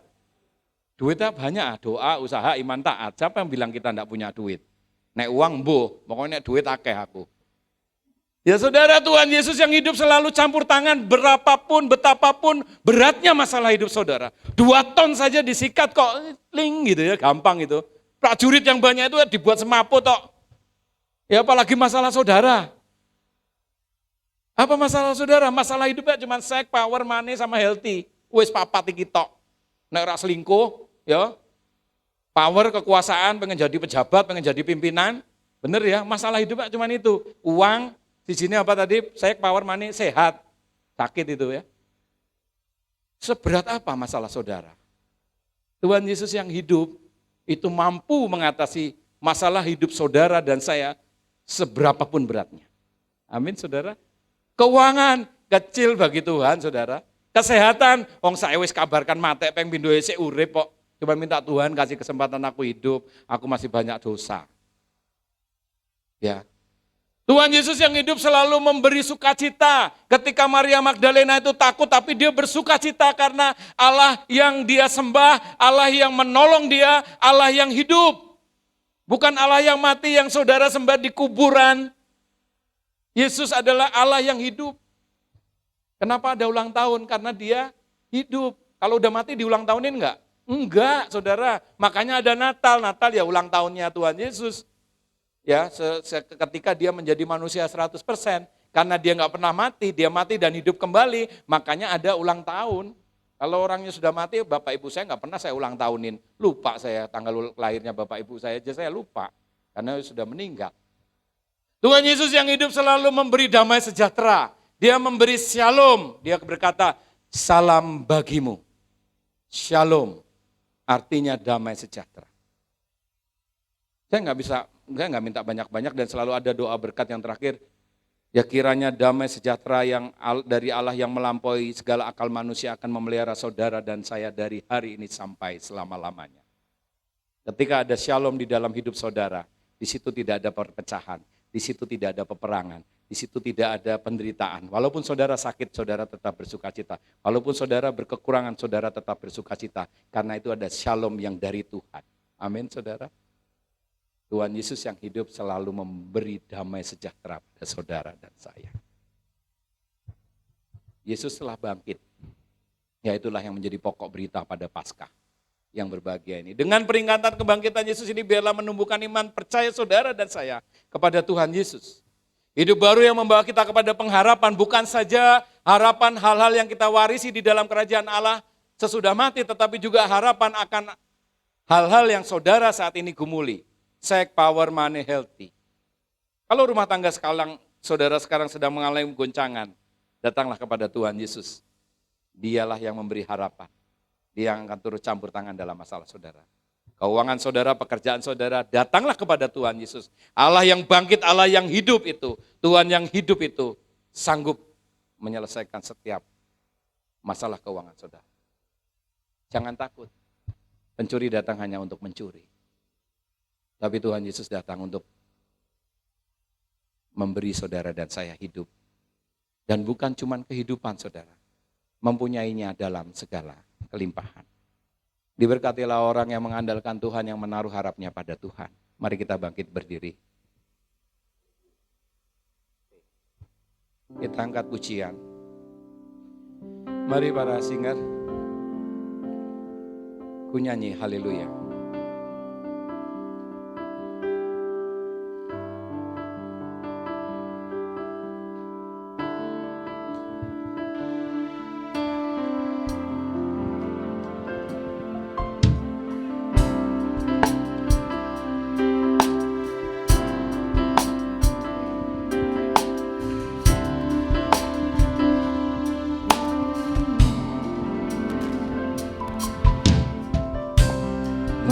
Duitnya banyak, doa, usaha, iman, taat. Siapa yang bilang kita tidak punya duit? Nek uang, pokoknya duit akeh aku. Ya saudara, Tuhan Yesus yang hidup selalu campur tangan berapapun, betapapun beratnya masalah hidup saudara. 2 ton saja disikat kok, ling gitu ya, gampang itu. Prajurit yang banyak itu dibuat semaput kok. Ya apalagi masalah saudara. Apa masalah saudara? Masalah hidupnya cuma seks, power, money, sama healthy. Wes papat iki tok. Nek ora selingkuh, ya. Power, kekuasaan, pengen jadi pejabat, pengen jadi pimpinan. Bener ya, masalah hidupnya cuma itu. Uang, di sini apa tadi? Seks, power, money, sehat. Sakit itu ya. Seberat apa masalah saudara? Tuhan Yesus yang hidup itu mampu mengatasi masalah hidup saudara dan saya seberapapun beratnya. Amin saudara. Keuangan kecil bagi Tuhan saudara. Kesehatan, wong saya wis kabarkan mate peng pindo isih urip kok. Cuma minta Tuhan kasih kesempatan aku hidup, aku masih banyak dosa. Ya. Tuhan Yesus yang hidup selalu memberi sukacita. Ketika Maria Magdalena itu takut tapi dia bersukacita karena Allah yang dia sembah, Allah yang menolong dia, Allah yang hidup. Bukan Allah yang mati yang saudara sembah di kuburan. Yesus adalah Allah yang hidup. Kenapa ada ulang tahun? Karena dia hidup. Kalau udah mati diulang tahunin enggak? Enggak, saudara. Makanya ada Natal. Natal ya ulang tahunnya Tuhan Yesus. Ya, ketika dia menjadi manusia 100%. Karena dia enggak pernah mati, dia mati dan hidup kembali. Makanya ada ulang tahun. Kalau orangnya sudah mati, Bapak Ibu saya nggak pernah saya ulang tahunin. Lupa saya tanggal lahirnya Bapak Ibu saya aja saya lupa. Karena sudah meninggal. Tuhan Yesus yang hidup selalu memberi damai sejahtera. Dia memberi shalom. Dia berkata, salam bagimu. Shalom. Artinya damai sejahtera. Saya nggak minta banyak-banyak dan selalu ada doa berkat yang terakhir. Ya kiranya damai sejahtera yang dari Allah yang melampaui segala akal manusia akan memelihara saudara dan saya dari hari ini sampai selama-lamanya. Ketika ada shalom di dalam hidup saudara, di situ tidak ada perpecahan, di situ tidak ada peperangan, di Di situ tidak ada penderitaan. Walaupun saudara sakit, saudara tetap bersukacita. Walaupun saudara berkekurangan, saudara tetap bersukacita. Karena itu ada shalom yang dari Tuhan. Amin, saudara. Tuhan Yesus yang hidup selalu memberi damai sejahtera pada saudara dan saya. Yesus telah bangkit. Ya, itulah yang menjadi pokok berita pada Paskah yang berbahagia ini. Dengan peringatan kebangkitan Yesus ini, biarlah menumbuhkan iman percaya saudara dan saya kepada Tuhan Yesus. Hidup baru yang membawa kita kepada pengharapan, bukan saja harapan hal-hal yang kita warisi di dalam kerajaan Allah sesudah mati, tetapi juga harapan akan hal-hal yang saudara saat ini gumuli. Seks, power, money, healthy. Kalau rumah tangga saudara sekarang sedang mengalami goncangan, datanglah kepada Tuhan Yesus. Dialah yang memberi harapan. Dia yang akan turut campur tangan dalam masalah saudara. Keuangan saudara, pekerjaan saudara, datanglah kepada Tuhan Yesus. Allah yang bangkit, Allah yang hidup itu, Tuhan yang hidup itu sanggup menyelesaikan setiap masalah keuangan saudara. Jangan takut. Pencuri datang hanya untuk mencuri. Tapi Tuhan Yesus datang untuk memberi saudara dan saya hidup. Dan bukan cuma kehidupan saudara, mempunyainya dalam segala kelimpahan. Diberkatilah orang yang mengandalkan Tuhan, yang menaruh harapnya pada Tuhan. Mari kita bangkit berdiri. Kita angkat pujian. Mari para singer, ku nyanyi haleluya.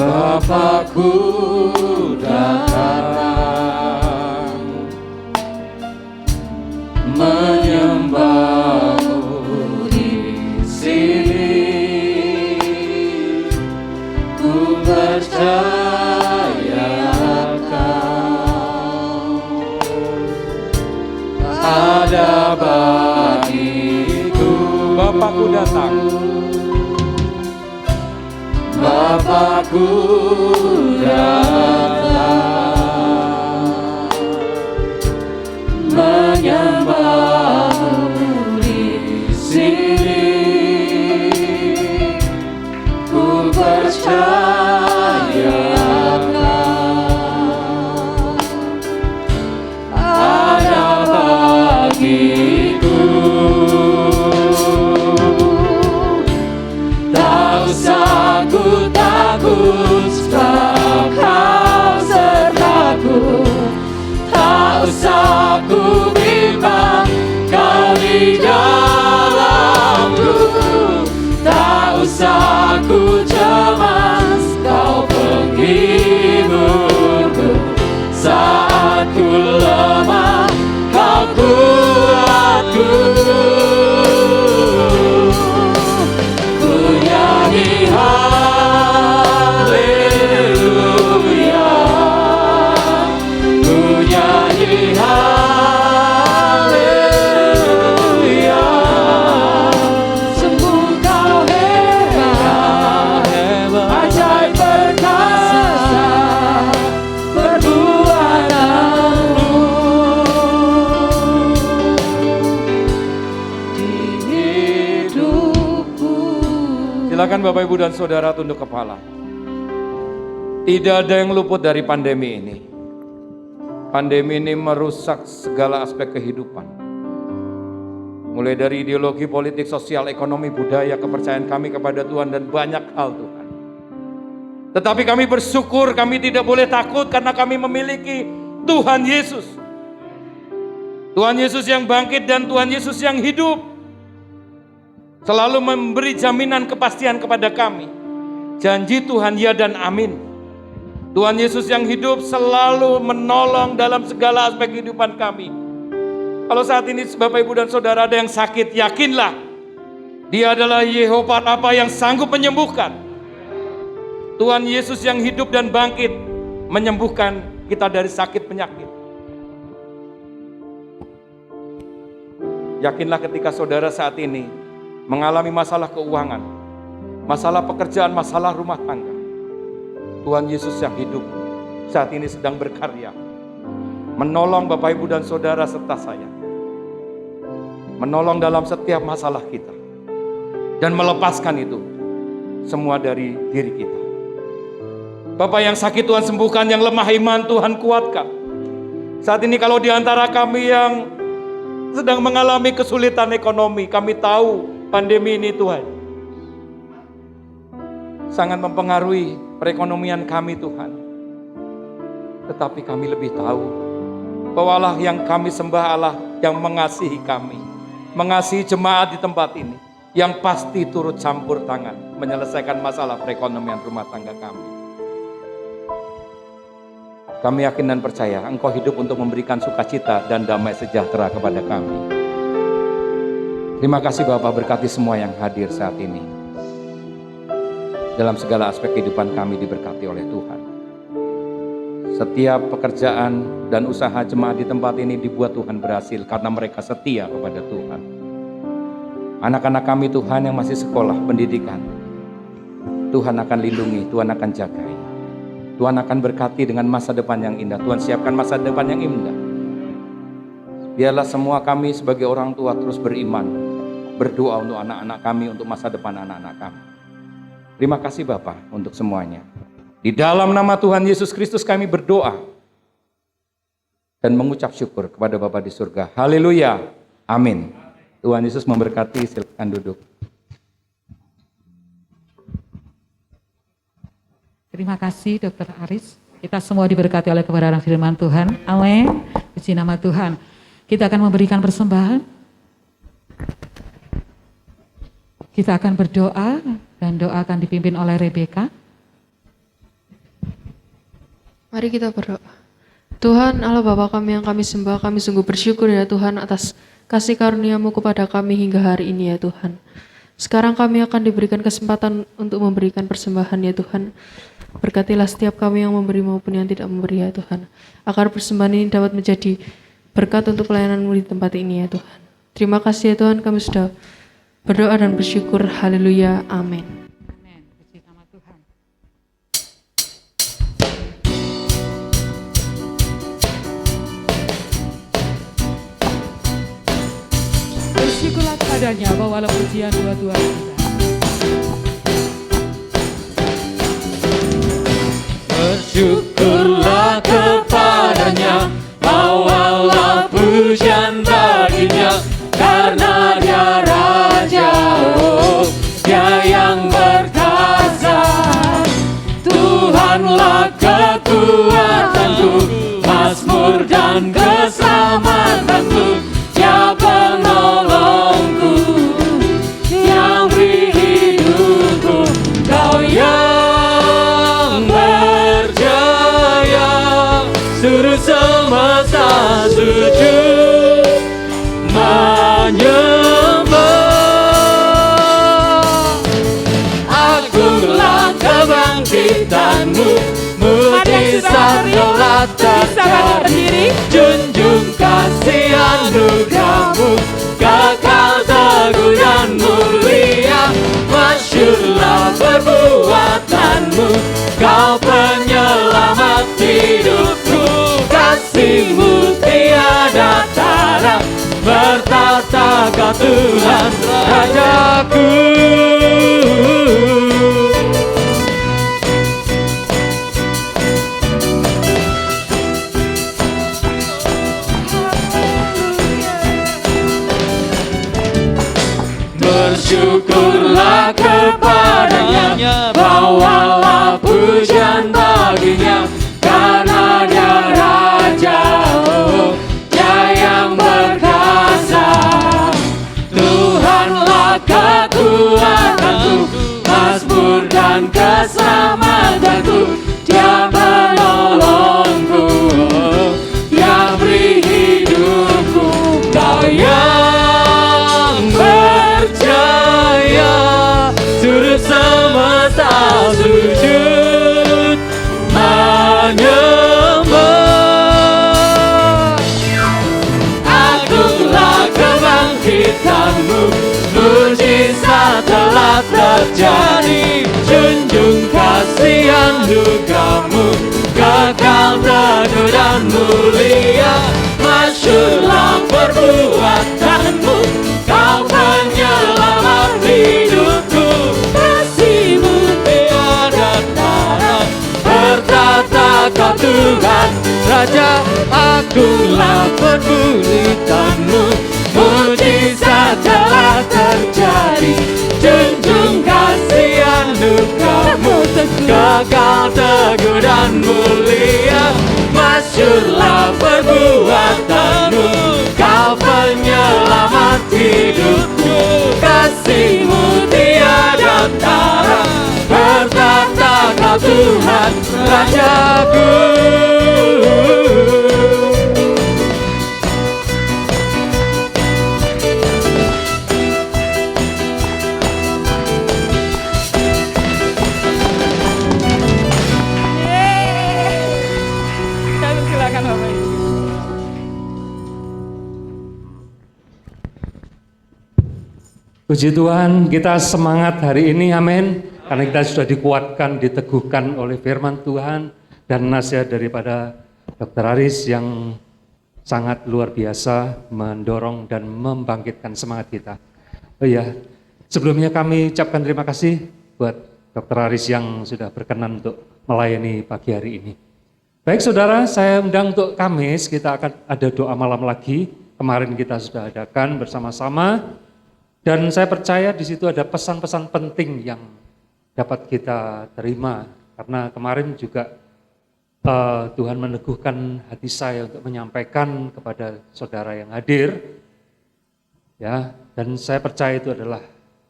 Bapakku datang menyembahmu di sini. Ku percaya Kau ada bagiku. Bapakku datang. Bapakku datang menyembahmu di sini. Ku percaya Kau ada bagiku. Tak usah ku takut, sebab Kau sertaku. Tak usah ku bimbang, Kau di dalamku. Tak usah ku cemas, Kau penghiburku. Saat ku lemah, Kau kuatku. Ku nyanyi haleluya, ku nyanyi haleluya. Sungguh Kau hebat, ajaib perkasa perbuatanmu di hidupku. Silakan Bapak Ibu dan Saudara tunduk kepala. Tidak ada yang luput dari pandemi ini. Pandemi ini merusak segala aspek kehidupan. Mulai dari ideologi, politik, sosial, ekonomi, budaya, kepercayaan kami kepada Tuhan dan banyak hal Tuhan. Tetapi kami bersyukur, kami tidak boleh takut karena kami memiliki Tuhan Yesus. Tuhan Yesus yang bangkit dan Tuhan Yesus yang hidup. Selalu memberi jaminan kepastian kepada kami. Janji Tuhan ya dan amin. Tuhan Yesus yang hidup selalu menolong dalam segala aspek kehidupan kami. Kalau saat ini Bapak Ibu dan Saudara ada yang sakit, yakinlah Dia adalah Yehova Rafa yang sanggup menyembuhkan. Tuhan Yesus yang hidup dan bangkit menyembuhkan kita dari sakit penyakit. Yakinlah ketika saudara saat ini mengalami masalah keuangan, masalah pekerjaan, masalah rumah tangga, Tuhan Yesus yang hidup saat ini sedang berkarya, menolong Bapak Ibu dan Saudara serta saya, menolong dalam setiap masalah kita, dan melepaskan itu semua dari diri kita. Bapak yang sakit Tuhan sembuhkan, yang lemah iman Tuhan kuatkan. Saat ini kalau di antara kami yang sedang mengalami kesulitan ekonomi, kami tahu pandemi ini Tuhan sangat mempengaruhi perekonomian kami Tuhan. Tetapi kami lebih tahu bahwa Allah yang kami sembah, Allah yang mengasihi kami, mengasihi jemaat di tempat ini, yang pasti turut campur tangan menyelesaikan masalah perekonomian rumah tangga kami. Kami yakin dan percaya Engkau hidup untuk memberikan sukacita dan damai sejahtera kepada kami. Terima kasih Bapak, berkati semua yang hadir saat ini. Dalam segala aspek kehidupan kami diberkati oleh Tuhan. Setiap pekerjaan dan usaha jemaat di tempat ini dibuat Tuhan berhasil karena mereka setia kepada Tuhan. Anak-anak kami Tuhan yang masih sekolah, pendidikan, Tuhan akan lindungi, Tuhan akan jagai. Tuhan akan berkati dengan masa depan yang indah. Tuhan siapkan masa depan yang indah. Biarlah semua kami sebagai orang tua terus beriman, berdoa untuk anak-anak kami, untuk masa depan anak-anak kami. Terima kasih Bapak untuk semuanya. Di dalam nama Tuhan Yesus Kristus kami berdoa dan mengucap syukur kepada Bapa di surga. Haleluya. Amin. Tuhan Yesus memberkati, silakan duduk. Terima kasih Dr. Aris. Kita semua diberkati oleh kebenaran firman Tuhan. Amin. Puji nama Tuhan. Kita akan memberikan persembahan. Kita akan berdoa dan doa akan dipimpin oleh Rebecca. Mari kita berdoa. Tuhan Allah Bapa kami yang kami sembah, kami sungguh bersyukur ya Tuhan atas kasih karunia-Mu kepada kami hingga hari ini ya Tuhan. Sekarang kami akan diberikan kesempatan untuk memberikan persembahan ya Tuhan. Berkatilah setiap kami yang memberi maupun yang tidak memberi ya Tuhan. Agar persembahan ini dapat menjadi berkat untuk pelayanan-Mu di tempat ini ya Tuhan. Terima kasih ya Tuhan, kami sudah berdoa dan bersyukur. Haleluya. Amin. Amin. Puji nama Tuhan. Bersyukurlah kepadanya bawalah pujian buat Tuhan kita. Bersyukurlah kepadanya, bawalah pujian baginya, karena Dia Raja, oh, Dia yang berkuasa. Tuhanlah kekuatanku, mazmur dan keselamatanku, Dia penolongku, yang beri hidupku. Kau yang berjaya, seluruh semesta sujud menyembah. Agunglah kebangkitan-Mu, mujizat telah terjadi. Junjung kasih anugerah-Mu, kekal teguh dan mulia. Masyurlah perbuatan-Mu, Kau penyelamat hidupku. Kasih-Mu tiada tara, bertata Kau Tuhan Rajaku. Bersyukurlah kepadanya, bawalah pujian baginya, karena Dia Raja, oh, Dia yang berkuasa. Tuhanlah kekuatanku, mazmur dan keselamatanku, Dia menolongku, oh, Dia beri hidupku. Kau yang berjaya, seluruh semesta sujud menyembah. Agunglah kebangkitan terjadi. Junjung kasih anugerahmu, kekal teguh dan mulia. Masyurlah perbuatanmu, kau penyelamat hidupku. Kasih-Mu tiada tara, bertata kau Tuhan, Raja agunglah perbuatan-Mu. Mujizat telah terjadi, junjung kasih anugerahmu, kekal teguh dan mulia. Masyurlah perbuatan-Mu, kau penyelamat hidupku. Kasih-Mu tiada tara, bertata kau Tuhan, Rajaku. Silakan Bapak Ibu. Puji Tuhan, kita semangat hari ini, amin. Karena kita sudah dikuatkan, diteguhkan oleh firman Tuhan dan nasihat daripada Dr. Aris yang sangat luar biasa mendorong dan membangkitkan semangat kita. Oh iya, sebelumnya kami ucapkan terima kasih buat Dr. Aris yang sudah berkenan untuk melayani pagi hari ini. Baik saudara, saya undang untuk Kamis, kita akan ada doa malam lagi. Kemarin kita sudah adakan bersama-sama. Dan saya percaya di situ ada pesan-pesan penting yang dapat kita terima. Karena kemarin juga Tuhan meneguhkan hati saya untuk menyampaikan kepada saudara yang hadir. Ya, dan saya percaya itu adalah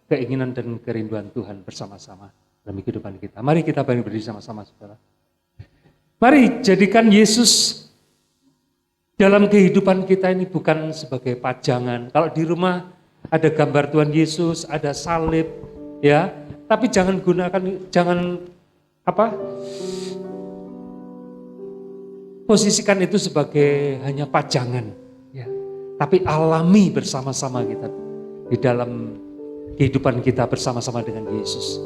keinginan dan kerinduan Tuhan bersama-sama dalam kehidupan kita. Mari kita berdiri sama-sama saudara. Mari jadikan Yesus dalam kehidupan kita ini bukan sebagai pajangan. Kalau di rumah ada gambar Tuhan Yesus, ada salib, ya. Tapi jangan posisikan itu sebagai hanya pajangan, ya. Tapi alami bersama-sama kita di dalam kehidupan kita bersama-sama dengan Yesus.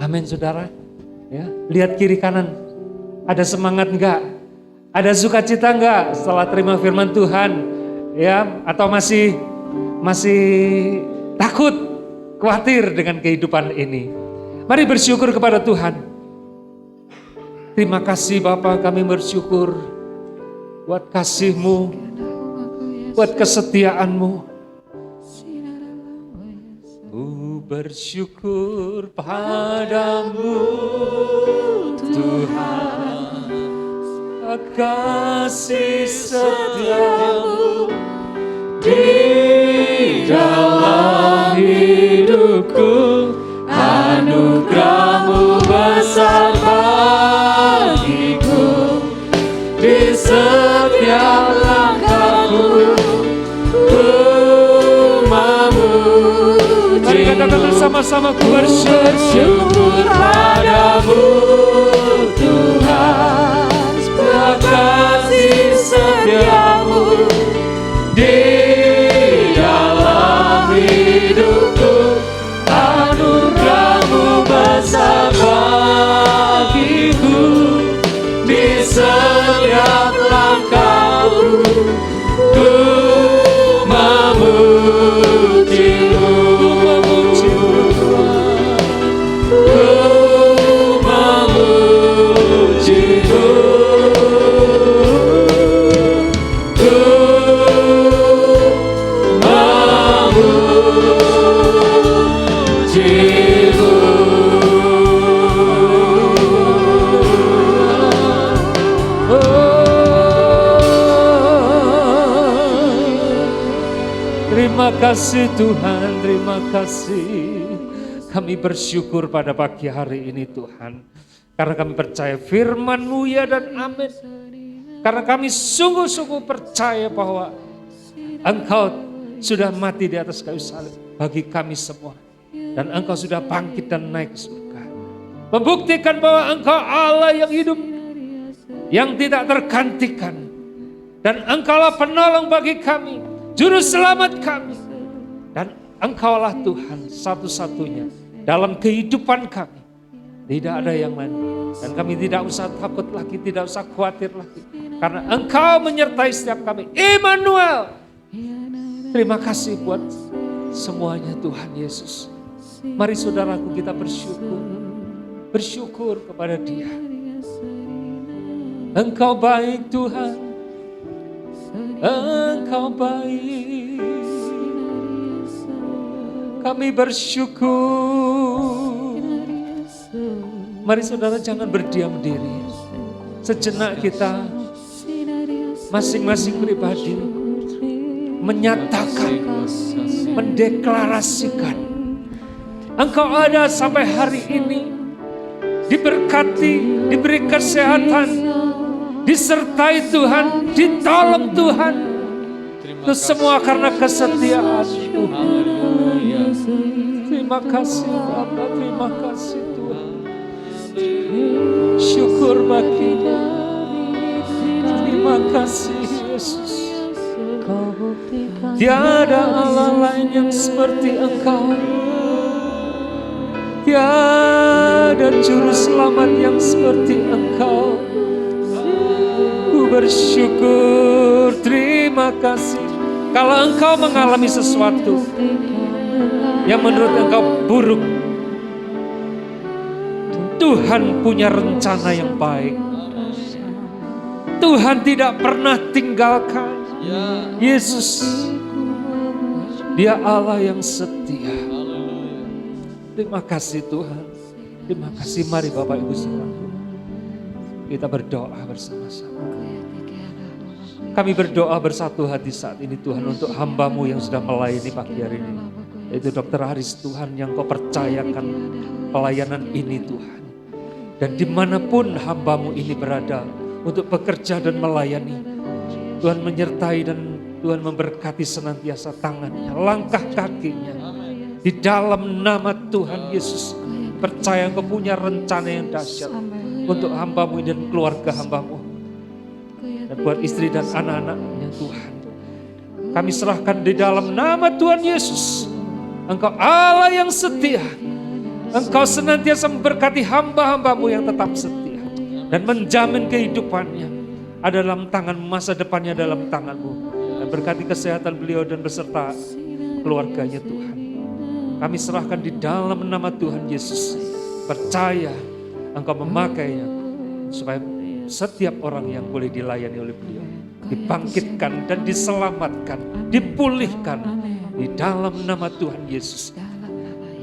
Amin, saudara. Ya, lihat kiri kanan. Ada semangat enggak? Ada sukacita enggak setelah terima firman Tuhan? Ya, atau masih takut, khawatir dengan kehidupan ini? Mari bersyukur kepada Tuhan. Terima kasih Bapa, kami bersyukur buat kasih-Mu, buat kesetiaan-Mu. Ku bersyukur padamu Tuhan, kasih setiamu di dalam hidupku, anugerah-Mu besar bagiku, di setiap langkahku ku memuji. Mari katakan bersama-sama, ku bersyukur padamu Tuhan, kasih setiamu di dalam hidupku, anugerah-Mu besar bagiku, di setiap langkahku ku memuji-Mu, Terima kasih Tuhan, terima kasih. Kami bersyukur pada pagi hari ini Tuhan. Karena kami percaya firman-Mu ya dan amin. Karena kami sungguh-sungguh percaya bahwa Engkau sudah mati di atas kayu salib bagi kami semua. Dan Engkau sudah bangkit dan naik ke surga. Membuktikan bahwa Engkau Allah yang hidup, yang tidak tergantikan. Dan Engkaulah penolong bagi kami, Juru Selamat kami. Dan Engkaulah Tuhan satu-satunya dalam kehidupan kami. Tidak ada yang lain. Dan kami tidak usah takut lagi, tidak usah khawatir lagi. Karena Engkau menyertai setiap kami. Immanuel. Terima kasih buat semuanya Tuhan Yesus. Mari saudaraku kita bersyukur. Bersyukur kepada Dia. Engkau baik Tuhan. Engkau baik. Kami bersyukur. Mari saudara jangan berdiam diri. Sejenak kita masing-masing pribadi menyatakan, mendeklarasikan Engkau ada sampai hari ini, diberkati, diberi kesehatan, disertai Tuhan, ditolong Tuhan. Itu semua karena kesetiaan Tuhan. Terima kasih Bapa, terima kasih Tuhan. Syukur bagimu. Terima kasih Yesus. Tiada Allah lain yang seperti Engkau. Tiada juru selamat yang seperti Engkau. Ku bersyukur, terima kasih. Kalau Engkau mengalami sesuatu yang menurut Engkau buruk, Tuhan punya rencana yang baik. Tuhan tidak pernah tinggalkan. Yesus, Dia Allah yang setia. Terima kasih Tuhan. Terima kasih. Mari Bapak Ibu saudara, kita berdoa bersama-sama. Kami berdoa bersatu hati saat ini Tuhan untuk hamba-Mu yang sudah melayani pagi hari ini. Yaitu Dr. Haris Tuhan yang Kau percayakan pelayanan ini Tuhan. Dan dimanapun hamba-Mu ini berada untuk bekerja dan melayani, Tuhan menyertai dan Tuhan memberkati senantiasa tangannya, langkah kakinya. Di dalam nama Tuhan Yesus, percaya Engkau punya rencana yang dahsyat untuk hamba-Mu dan keluarga hamba-Mu. Dan buat istri dan anak-anaknya Tuhan, kami serahkan di dalam nama Tuhan Yesus. Engkau Allah yang setia. Engkau senantiasa memberkati hamba-hamba-Mu yang tetap setia. Dan menjamin kehidupannya ada dalam tangan, masa depannya dalam tangan-Mu. Dan berkati kesehatan beliau dan beserta keluarganya Tuhan. Kami serahkan di dalam nama Tuhan Yesus. Percaya Engkau memakainya supaya setiap orang yang boleh dilayani oleh beliau dibangkitkan dan diselamatkan, dipulihkan di dalam nama Tuhan Yesus.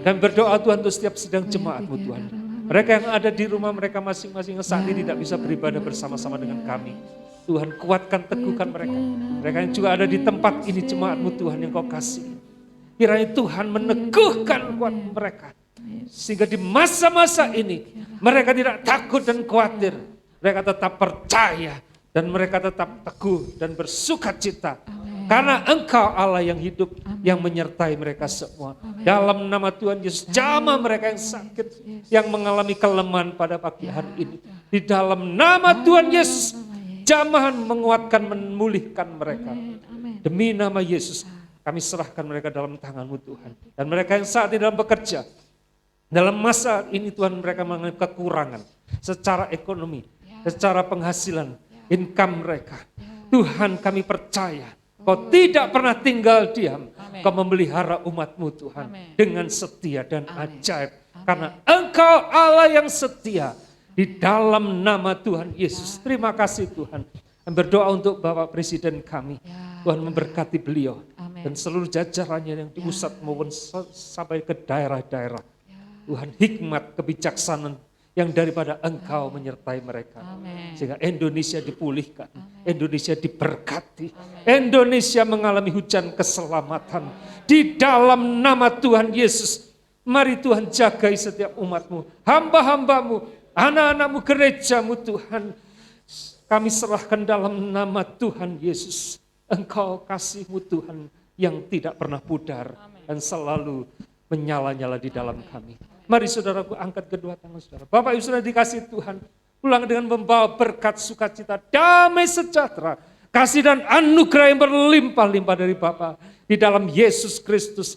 Kami berdoa Tuhan untuk setiap sidang jemaat-Mu Tuhan. Mereka yang ada di rumah mereka masing-masing yang saat ini tidak bisa beribadah bersama-sama dengan kami. Tuhan kuatkan, teguhkan mereka. Mereka yang juga ada di tempat ini jemaat-Mu Tuhan yang Kau kasih. Kiranya Tuhan meneguhkan kuat mereka. Sehingga di masa-masa ini mereka tidak takut dan khawatir. Mereka tetap percaya dan mereka tetap teguh dan bersukacita. Karena Engkau Allah yang hidup yang menyertai mereka semua. Dalam nama Tuhan Yesus, jamah mereka yang sakit, yang mengalami kelemahan pada pagi hari ini. Di dalam nama Tuhan Yesus, jamah menguatkan, memulihkan mereka. Demi nama Yesus, kami serahkan mereka dalam tangan-Mu Tuhan. Dan mereka yang saat ini dalam bekerja, dalam masa ini Tuhan mereka mengalami kekurangan secara ekonomi, secara penghasilan, income mereka. Tuhan kami percaya Kau tidak pernah tinggal diam. Kau memelihara umat-Mu Tuhan dengan setia dan ajaib. Karena Engkau Allah yang setia di dalam nama Tuhan Yesus. Terima kasih Tuhan. Dan berdoa untuk Bapak Presiden kami. Tuhan memberkati beliau dan seluruh jajarannya yang di pusat maupun sampai ke daerah-daerah. Tuhan hikmat, kebijaksanaan yang daripada Engkau menyertai mereka. Sehingga Indonesia dipulihkan, Indonesia diberkati, Indonesia mengalami hujan keselamatan. Di dalam nama Tuhan Yesus, mari Tuhan jagai setiap umat-Mu, hamba-hamba-Mu, anak-anak-Mu, gereja-Mu Tuhan. Kami serahkan dalam nama Tuhan Yesus. Engkau kasih-Mu Tuhan yang tidak pernah pudar dan selalu menyala-nyala di dalam kami. Mari saudaraku angkat kedua tangan saudara. Bapak Ibu sudah dikasih Tuhan. Pulang dengan membawa berkat sukacita, damai sejahtera, kasih dan anugerah yang berlimpah-limpah dari Bapa di dalam Yesus Kristus.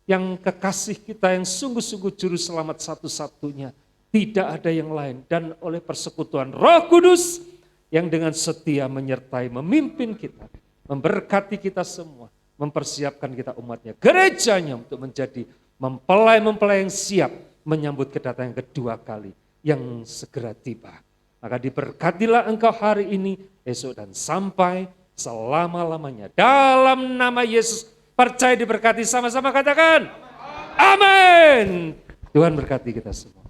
yang kekasih kita yang sungguh-sungguh juru selamat satu-satunya. Tidak ada yang lain. Dan oleh persekutuan Roh Kudus yang dengan setia menyertai, memimpin kita, memberkati kita semua, mempersiapkan kita umatnya, gerejanya untuk menjadi mempelai-mempelai yang siap menyambut kedatangan kedua kali yang segera tiba. Maka diberkatilah engkau hari ini, esok dan sampai selama-lamanya. Dalam nama Yesus, percaya diberkati, sama-sama katakan amin. Tuhan berkati kita semua.